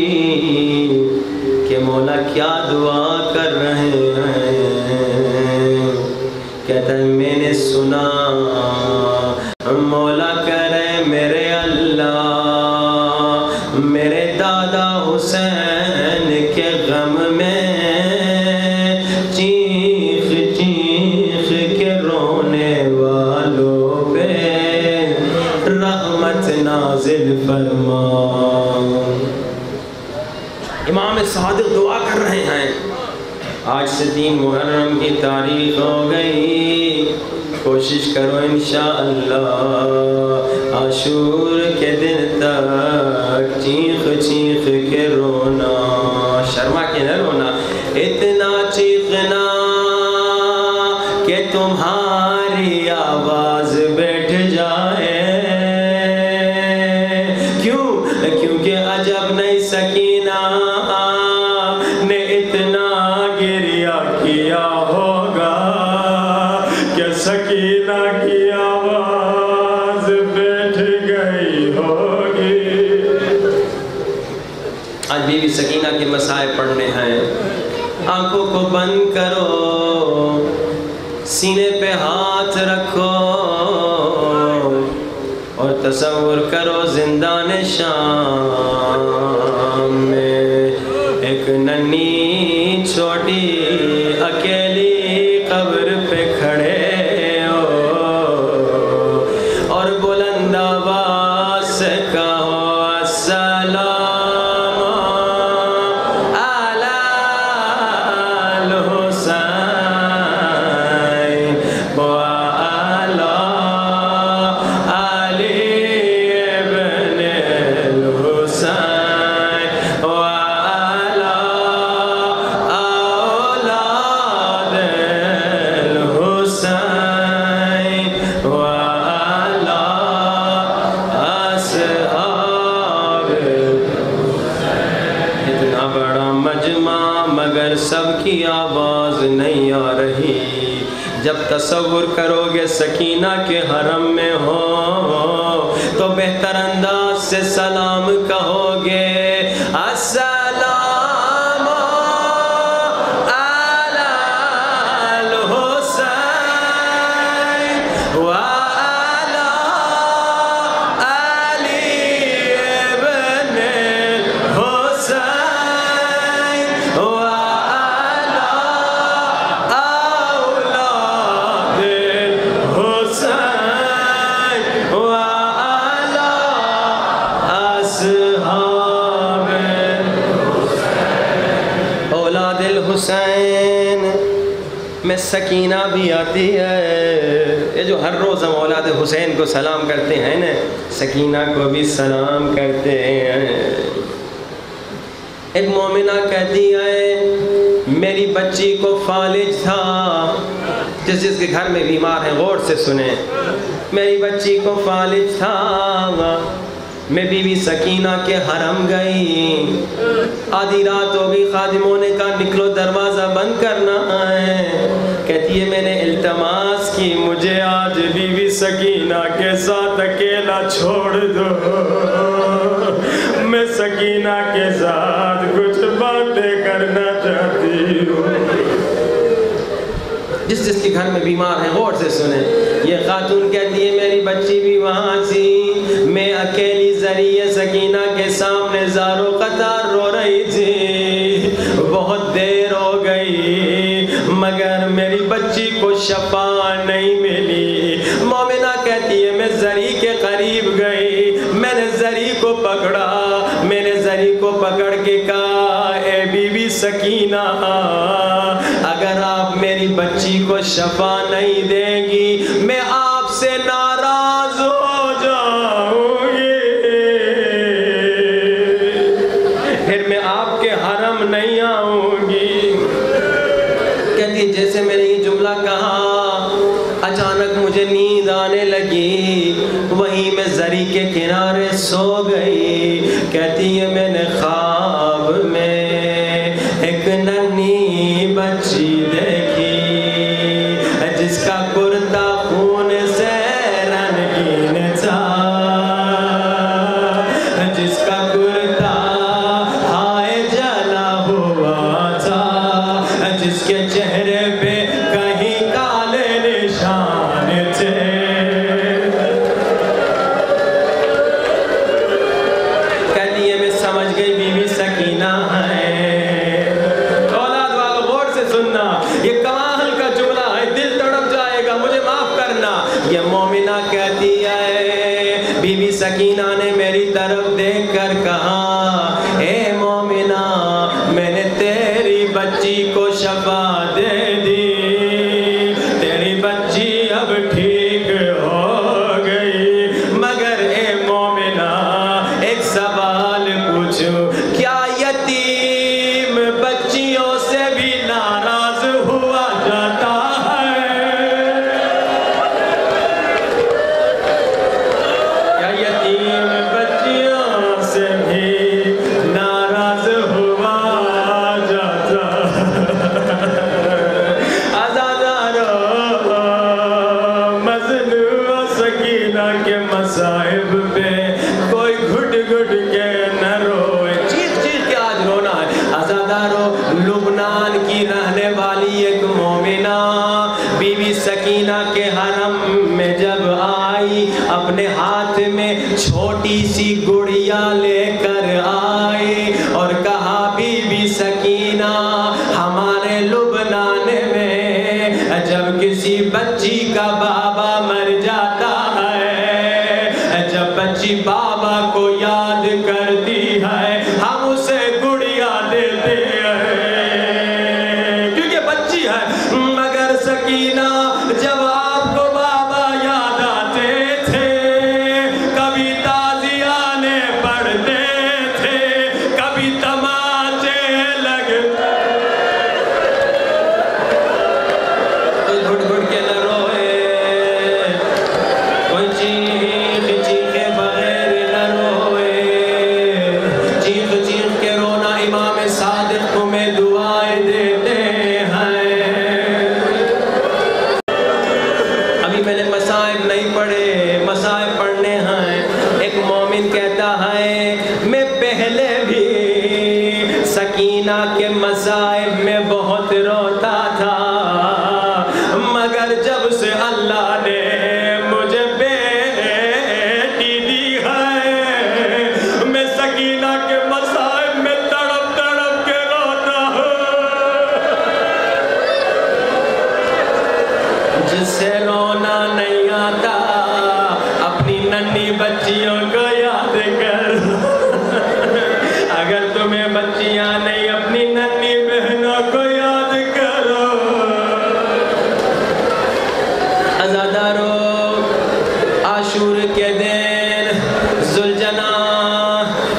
S2: کہ مولا کیا دعا کر رہے ہیں. کہتا ہے میں نے سنا مولا کہہ رہے میرے اللہ میرے دادا حسین کے غم میں فرما. امام صادق دعا کر رہے ہیں. آج سے 3 محرم کی تاریخ ہو گئی. کوشش کرو انشاءاللہ عاشور کے دن تک چیخ چیخ کے رونا، شرما کے نہ رونا، اتنا چیخنا کہ تمہاری آواز بیٹھ جائے. کیونکہ عجب نہیں سکینہ نے اتنا گریہ کیا ہوگا کہ سکینہ کی آواز بیٹھ گئی ہوگی. سکینہ کے مسائل پڑھنے ہیں. آنکھوں کو بند کرو, سینے پہ ہاتھ رکھو اور تصور کرو زندان شام میں ایک ننھی چھوٹی اکیلی قبر پہ کھڑے ہو اور بلند آواز سے کہو السلام علی الحسین وعلی علی ابن الحسین وعلی اولاد الحسین وعلی اصحاب. اتنا بڑا مجمع مگر سب کی آواز نہیں آ رہی. جب تصور کرو گے سکینہ کے حرم میں ہو تو بہتر انداز سے سلام کہو گے السلام علی الحسین وعلی علی ابن الحسین وعلی اولاد الحسین وعلی اصحاب اولاد الحسین میں سکینہ بھی آتی ہے. یہ جو ہر روز ہم اولاد حسین کو سلام کرتے ہیں نا, سکینہ کو بھی سلام کرتے ہیں. ایک مومنہ کہتی ہے میری بچی کو فالج تھا, جس کے گھر میں بیمار ہیں غور سے سنیں. میری بچی کو فالج تھا, میں بی بی سکینہ کے حرم گئی. آدھی رات ہو گئی, خادموں نے کہا نکلو دروازہ بند کرنا ہے. کہتی ہے میں نے التماس کی مجھے آج بی بی سکینہ کے ساتھ اکیلا چھوڑ دو, میں سکینہ کے ساتھ کچھ باتیں کرنا چاہتی ہوں. جس کے گھر میں بیمار ہیں غور سے سنیں. یہ خاتون کہتی ہے میری بچی بھی وہاں تھی, میں اکیلی ذریعہ سکینہ کے سامنے زارو قطار رو رہی تھی. بہت دیر ہو گئی مگر میری بچی کو شفا نہیں ملی. مومنہ کہتی ہے میں زری کے قریب گئی, میں نے زری کو پکڑا, میں نے زری کو پکڑ کے کہا اے بی بی سکینہ اگر آپ میری بچی کو شفا نہیں دیں گی میں آپ سے ناراض ہو جاؤں گی, پھر میں آپ کے حرم نہیں آؤں گی. کہتی جیسے میں نے یہ جملہ کہا اچانک مجھے نیند آنے لگی, وہیں میں زری کے کنارے سو گئی. کہتی ہے میں نے خواب میں ایک ننھی بچی دیکھی جس کا کرتا خون سے رنگین تھا, جس کا کرتا ہائے جلا ہوا تھا, جس کے چہرے پہ کہیں کالے نشان تھے. کہتی ہے میں سمجھ گئی بی بی سکینہ ہے. اولاد والوں غور سے سننا, یہ کمال کا جملہ ہے, دل تڑپ جائے گا, مجھے معاف کرنا. یہ مومنہ کہتی ہے بی بی سکینہ نے میری طرف دیکھ کر کہا اے مومنہ میں نے تیری بچی کو شفا دے دی, تیری بچی اب ٹھیک ہو گئی. مگر اے مومنہ ایک سوال پوچھو, کیا یتیم بچیوں سے بھی ناراض ہوا جاتا ہے؟ کیا یتیم بچیوں سے بھی ناراض ہوا جاتا ہے؟ آزادارو مظلوم سکینہ کے مصائب پہ کوئی گھٹ گھٹ کے نہ روئے. چیخ چیخ کے آج رونا بچی بابا کو یاد کرتی ہے ہم اسے گڑیا دیتے ہیں کیونکہ بچی ہے مگر سکینہ جب آپ کو بابا یاد آتے تھے کبھی تازیانے پڑھتے تھے کبھی تماچے لگتے تو گھٹ گھٹ کے نہ روئے کوئی چیخ چیخے بغیر نہ روئے چیخ چیخ کے رونا امام صادق تمہیں دعائیں دیتے ہیں ابھی میں نے مصائب نہیں پڑھے مصائب پڑھنے ہیں ایک مومن کہتا ہے میں پہلے بھی سکینہ کے مصائب میں بہت روتا تھا مگر جب سے اللہ نے مجھے بیٹی دی ہے میں سکینہ کے مصائب میں تڑپ تڑپ کے روتا ہوں جس سے رونا نہیں آتا اپنی ننھی بچیوں کو یاد کر اگر تمہیں بچیاں نہیں اپنی ننھی بہنوں کو یاد کرو عزادارو عاشور کے دن ذوالجنا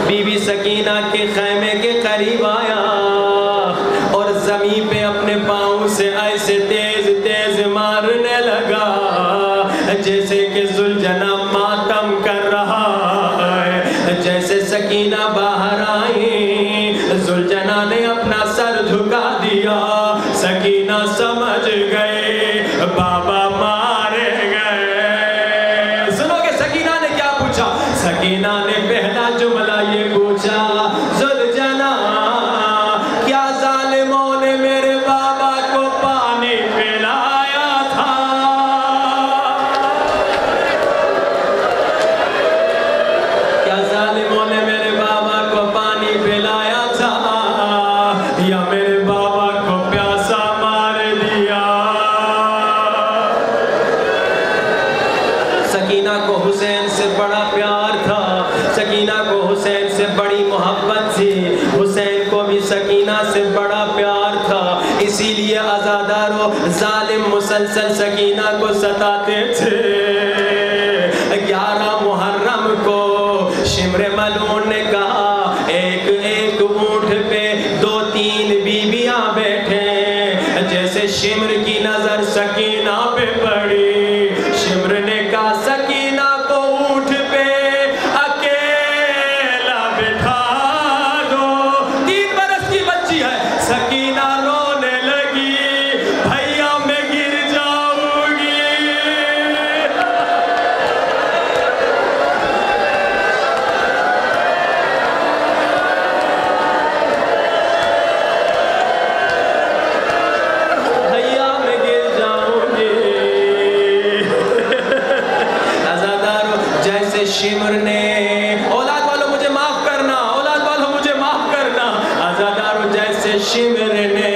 S2: بی بی سکینہ کے خیمے کے قریب آیا اور زمین پہ اپنے پاؤں سے ایسے تیز تیز مارنے لگا جیسے کہ ذوالجنا ماتم کر رہا ہے جیسے سکینہ باہر آئی ذوالجنا نے اپنا سر جھکا دیا سکینہ سمجھ گئے بابا مارے گئے سنو کہ سکینہ نے کیا پوچھا سکینہ نے پہلا جملہ یہ پوچھا ذوالجنا کیا ظالموں نے میرے بابا کو پانی پلایا تھا کیا ظالموں نے میرے بابا کو پانی پلایا تھا یا میرے بابا کو پیاسا مار دیا سکینہ کو حسین سے بڑا پیار تھا سکینہ کو حسین سے بڑی محبت تھی حسین کو بھی سکینہ سے بڑا پیار تھا اسی لیے عزادارو ظالم مسلسل سکینہ کو ستاتے تھے 11 محرم کو شمر ملعون نے کہا ایک ایک اونٹ پہ 2-3 بیویاں بیٹھے جیسے شمر کی نظر سکینہ پہ پڑی شمر نے کہا سکینہ کو اونٹ پہ اکیلا بٹھا دو 3 برس کی بچی ہے سکینہ رونے لگی بھیا میں گر جاؤں گی بھیا میں گر جاؤں گی عزادارو جیسے شمر نے اولاد والوں مجھے معاف کرنا اولاد والوں مجھے معاف کرنا عزادارو جیسے شمر نے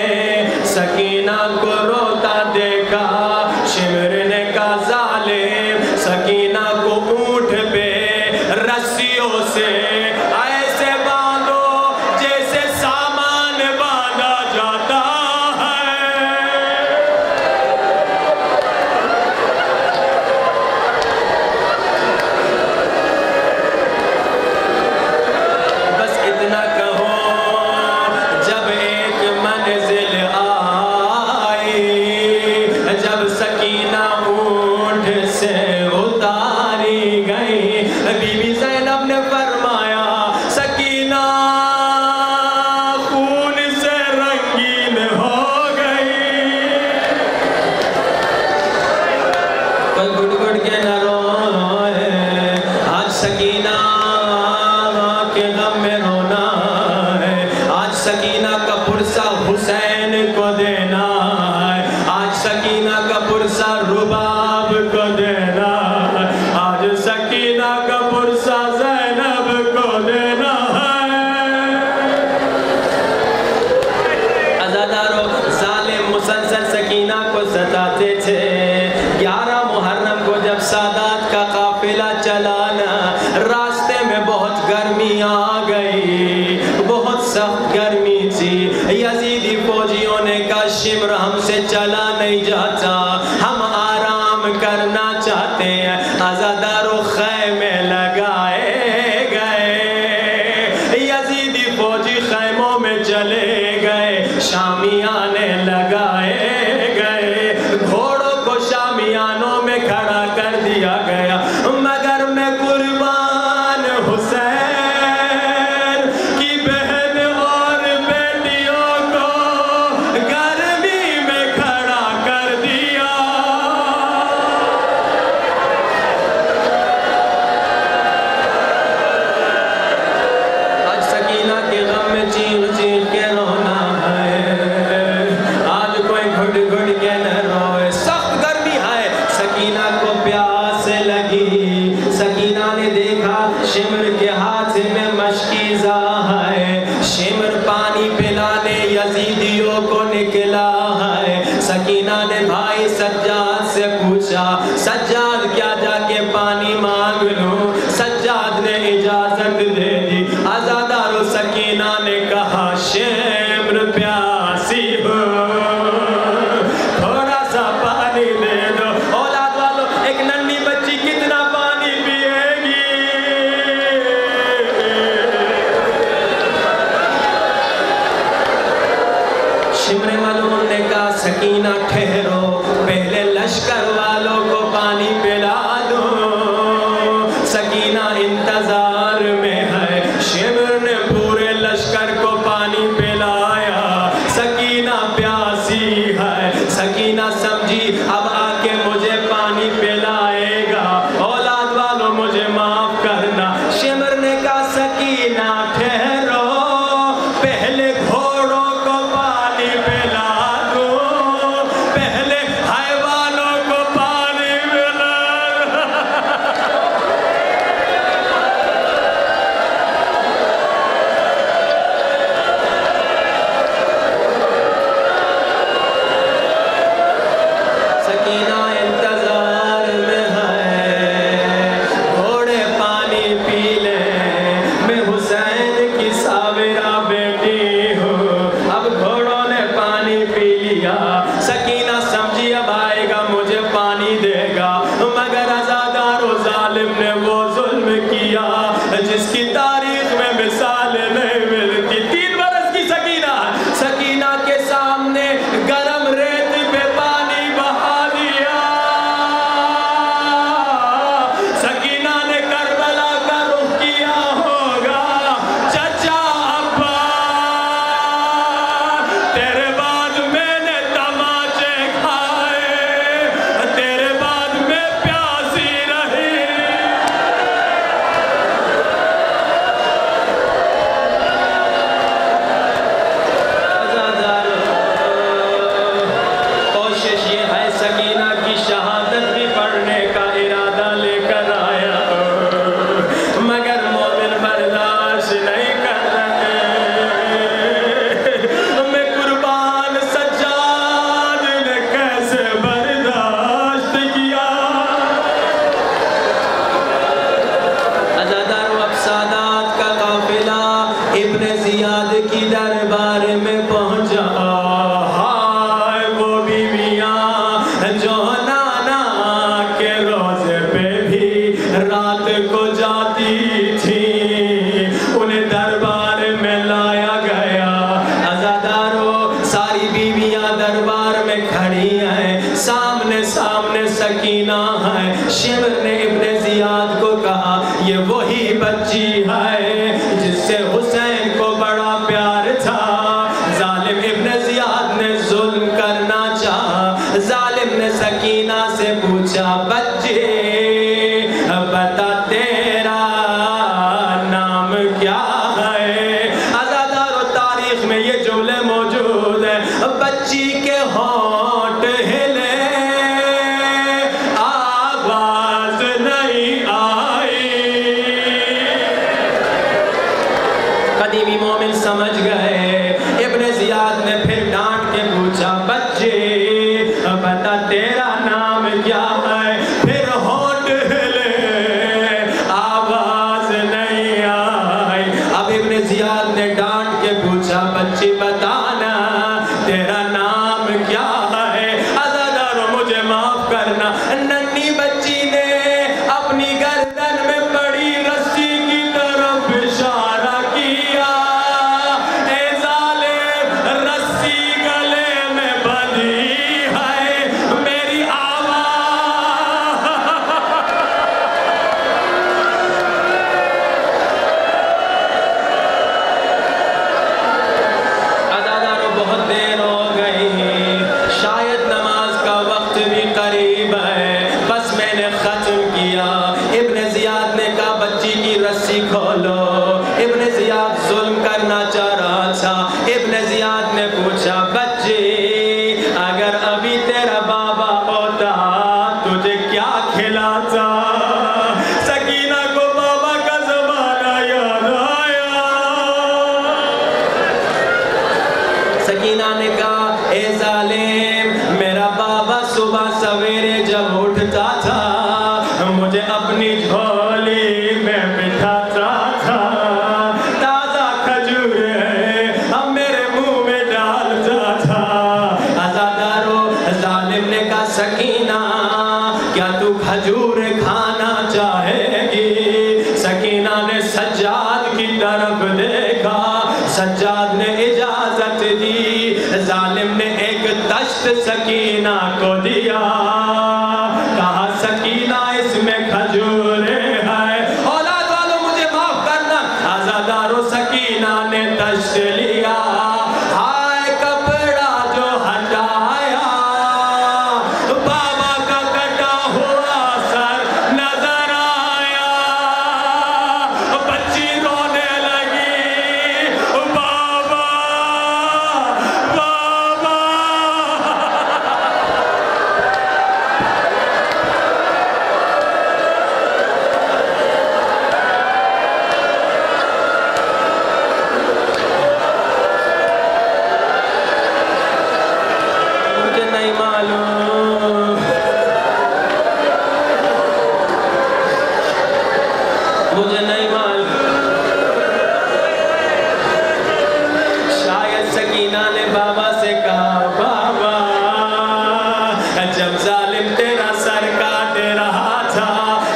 S2: سکینہ کو روتا دیکھا شمر نے کہا ظالم سکینہ کو اونٹ پہ رسیوں سے ایسے باندھو جیسے سامان باندھا جاتا ہے بس اتنا کہو جب ایک منزل آئی جب سکینہ اونٹ سے اتاری گئی بی بی زینب نے فرمایا سکینہ خون سے رنگین ہو گئی کوئی گھٹ گھٹ کے نہ روئے آج سکینہ کے غم میں رونا ہے آج سکینہ کا پرسہ حسین کو دینا ہے آج سکینہ کا پرسہ رباب کو دینا ہے آج سکینہ کا پرسہ زینب کو دینا ہے عزادارو ظالم مسلسل سکینہ کو ستاتے تھے 11 محرم کو جب سادات کا قافلہ دیا گیا، مگر میں قربان حسین کی بہن اور بیٹیوں کو گرمی میں کھڑا کر دیا۔ آج سکینہ کے غم میں چیخ چیخ کے رونا ہے، آج کوئی گھٹ گھٹ کے نہ روئے، سخت گرمی ہے۔ سکینہ کو پیاس لگی، سکینہ نے دیکھا شمر کے ہاتھ میں مشکیزہ ہے، شمر پانی پلانے یزیدیوں کو نکلا ہے۔ سکینہ نے بھائی سجاد سے پوچھا، سجاد کیا جا کے پانی مانگ لوں؟ سجاد نے اجازت دے دی۔ عزادارو سکینہ نے کہا شمر پیاسی ہو، تھوڑا سا پانی دے دو۔ اولاد والو ایک ننھی بچی کتنا پانی پیے گی؟ شمر ملعون نے کہا سکینہ ٹھہرو، پہلے لشکر والوں کو پانی پلا دو۔ سکینہ انتظار میں ہے، شمر نے پورے لشکر کو پانی پلایا۔ سکینہ پیاسی ہے، سکینہ سمجھی اب آ کے مجھے پانی پلائے گا، اولاد والوں مجھے معاف کرنا۔ شمر نے کہا سکینہ ٹھہرو، پہلے گھوڑوں کو پانی پلا دو، پہلے حیوانوں کو پانی پلا دو۔ سکینہ انتظار میں ہے، گھوڑے پانی پی لیں، میں حسین کی ساورہ بیٹی ہوں۔ اب گھوڑوں نے پانی پی لیا، سکینہ سمجھی اب آئے گا مجھے پانی دے گا، مگر عزادار و ظالم نے وہ ظلم کیا جس کی تاریخ میں مثال نہیں ملتی۔ 3 برس کی سکینہ، سکینہ کے سامنے گرم ریت پہ پانی بہا دیا۔ سکینہ نے کربلا کا رخ کیا ہوگا، چچا ابا تیرے بعد میں نے تماچے کھائے، تیرے بعد میں پیاسی رہی۔ کوشش یہ ہے سکینہ کی شہادت بھی پڑھنے کا ارادہ لے کر آیا، مگر مومن برداشت نہیں کر رہے۔ میں قربان سجاد نے کیسے برداشت کیا؟ عزادار اب سادات کا قافلہ ابن زیاد کی دربار میں پہنچا۔ ہائے وہ بیویاں جو نانا کے روزے پہ بھی رات کو جاتی تھیں، انہیں دربار میں لایا گیا۔ عزادارو ساری بیویاں دربار میں کھڑی ہیں، سامنے سامنے سکینہ ہے۔ شمر نے ابن زیاد کو کہا یہ وہی بچی ہے جس سے حسین کو بڑا پیار تھا۔ ظالم ابن زیاد نے ظلم کرنا چاہا، ظالم نے سکینہ سے پوچھا بچے بتا تیرا نام کیا ہے؟ عزادارو تاریخ میں یہ جملے موجود ہیں، بچی کے ہونٹ ہلے، آواز نہیں آئی۔ قدیمی مومن سمجھ گئے۔ ابن زیاد نے پھر ڈانٹ کے پوچھا بچے بتا تیرا نام کیا ہے؟ پھر ہونٹ
S3: مجھے اپنی جھولی میں بٹھاتا تھا، تازہ کھجور ہے اب میرے منہ میں ڈالتا تھا۔ عزادارو ظالم نے کہا سکینہ کیا تو کھجور کھانا چاہے گی؟ سکینہ نے سجاد کی طرف دیکھا، سجاد نے اجازت دی، ظالم نے ایک دشت سکینہ کو دیا، کہا سکینہ اس میں کھجور ہے۔ اولاد والوں مجھے معاف کرنا، عزادارو سکینہ نے دشت لیا، ہائے کپڑا جو ہٹایا، بابا کا کٹا ہوا سر نظر آیا، بچی رونے لگی، بابا بابا۔ مجھے نہیں معلوم، مجھے نہیں معلوم، شاید سکینہ نے بابا سے کہا بابا جب ظالم تیرا سر کاٹ رہا تھا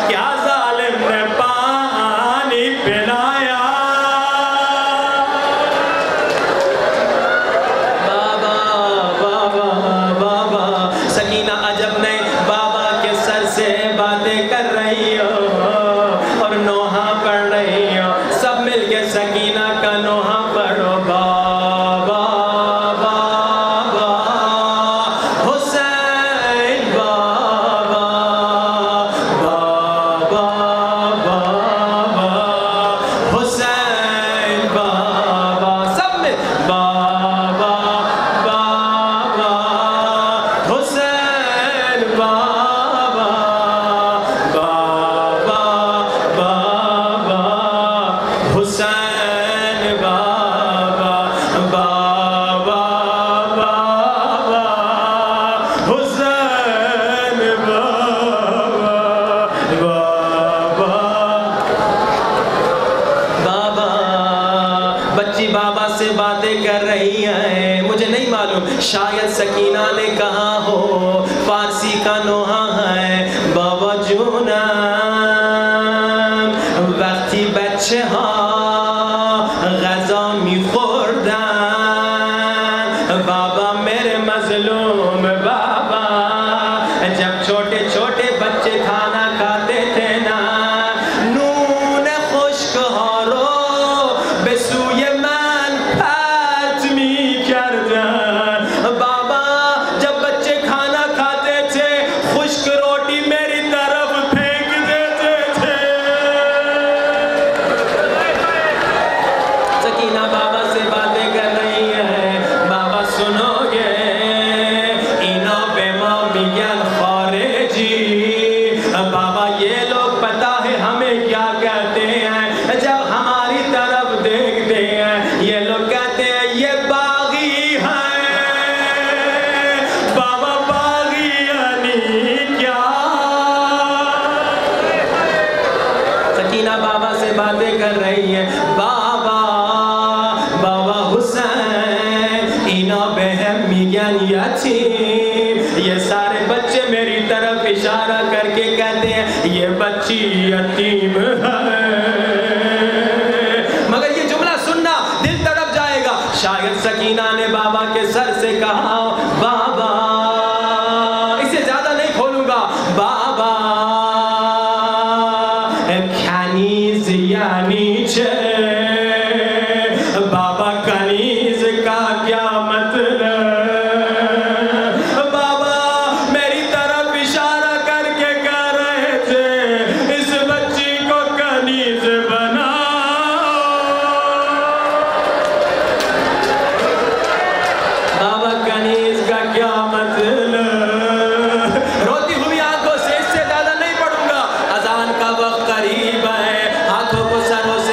S3: کیا ظالم نے پانی پلایا؟ بابا بابا بابا، سکینہ عجب نہیں، بابا کے سر سے باتیں کر رہی ہو اور نوحہ پڑھ رہی ہو، سب مل کے سکینہ کا نوحہ پڑھو۔ بابا بابا حسین بابا، بابا بابا حسین بابا، سب مل بابا بابا حسین بابا، بابا بابا حسین بابا، بابا بابا حسین بابا، بابا بچی بابا سے باتیں کر رہی ہے، مجھے نہیں معلوم، شاید سکینہ نے کہا ہو، فارسی کا نوحہ ہے، بابا جونم وقتی بچه ها غذا میخوردن، بابا میرے مظلوم بابا جب چھوٹے چھوٹے بچے کھانا کھاتے تھے نا، نون خشک ها رو به سوی من پرت میکردن، بابا جب بچے کھانا کھاتے تھے خشک روٹی میری طرف پھینک دیتے تھے۔ سکینہ بابا سے باتیں کر رہی ہے، بابا سنو گے اینا بے ماں میگن خارجی، بابا یہ لوگ پتا ہے ہمیں کیا کہتے ہیں جب ہماری طرف دیکھتے ہیں، یہ لوگ کہتے ہیں یہ باغی ہیں، بابا باغی یعنی کیا؟ سکینہ بابا سے باتیں کر رہی ہے، بابا بابا حسین اینا بہم میگن یتیم، یہ سارے بچے میری طرف اشارہ کر کے کہتے ہیں یہ بچی یتیم ہے، مگر یہ جملہ سننا دل تڑپ جائے گا، شاید سکینہ نے بابا کے سر سے کہا بابا، اسے زیادہ نہیں کھولوں گا، بابا کنیز یعنی چھے، بابا کنیز کا کیا مطلب؟ بابا میری طرف اشارہ کر کے کہہ رہے تھے اس بچی کو کنیز بناؤ، بابا کنیز کا کیا مطلب؟ روتی ہوئی آنکھوں سے اس سے زیادہ نہیں پڑھوں گا، اذان کا وقت قریب ہے، ہاتھوں کو سروں سے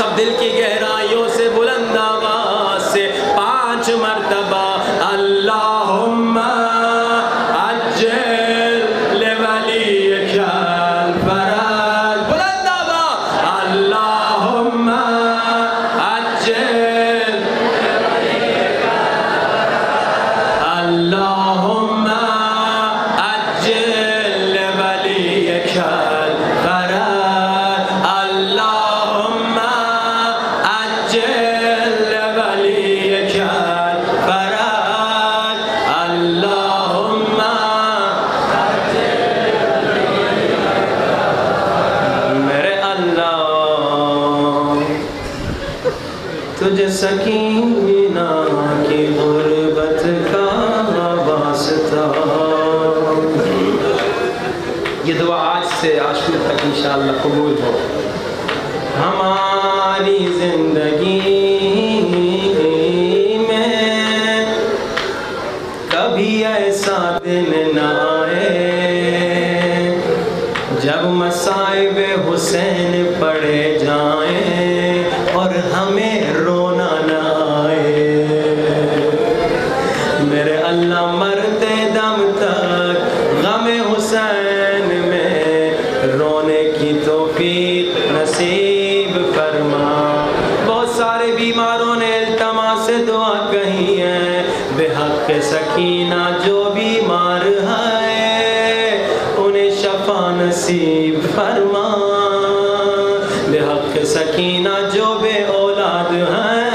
S3: سب دل کی گہرائیوں سے بلند آواز سے 5 مرتبہ اللہم عجل لولیک الفرج، بلند آواز اللہم عجل اللہم عجل لولیک الفرج، اللہم عجل لولیک الفرج، اللہم میرے اللہ تجھے سکینہ کی غربت کا واسطہ. یہ دعا آج سے عاشور تک انشاءاللہ قبول ہو. ہماری زندگی میں کبھی ایسا دن نہ آئے جب مصائب حسین پڑے جائیں اور ہمیں رونا نہ آئے. میرے اللہ مرتے دم تک غم حسین میں رونے کی توفیق نصیب فرما. بہت سارے بیماروں نے التماس سے دعا کہی ہے، بے حق سکینہ جو بیمار ہے انہیں شفا نصیب فرما. بے حق سکینہ جو بے اولاد ہیں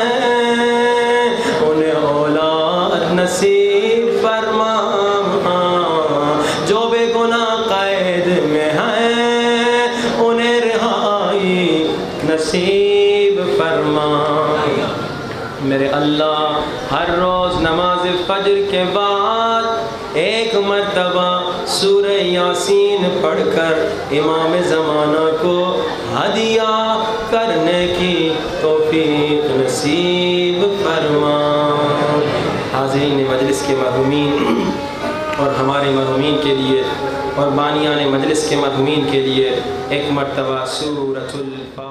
S3: انہیں اولاد نصیب فرما. جو بے گناہ قید میں ہیں انہیں رہائی نصیب فرما. میرے اللہ ہر روز نماز فجر کے بعد 1 مرتبہ سورہ یاسین پڑھ کر امام زمانہ کو ہدیہ کرنے کی توفیق نصیب فرما. حاضرین مجلس کے مرحومین اور ہمارے مرحومین کے لیے اور بانیان مجلس کے مرحومین کے لیے 1 مرتبہ سورۃ الفاتحہ.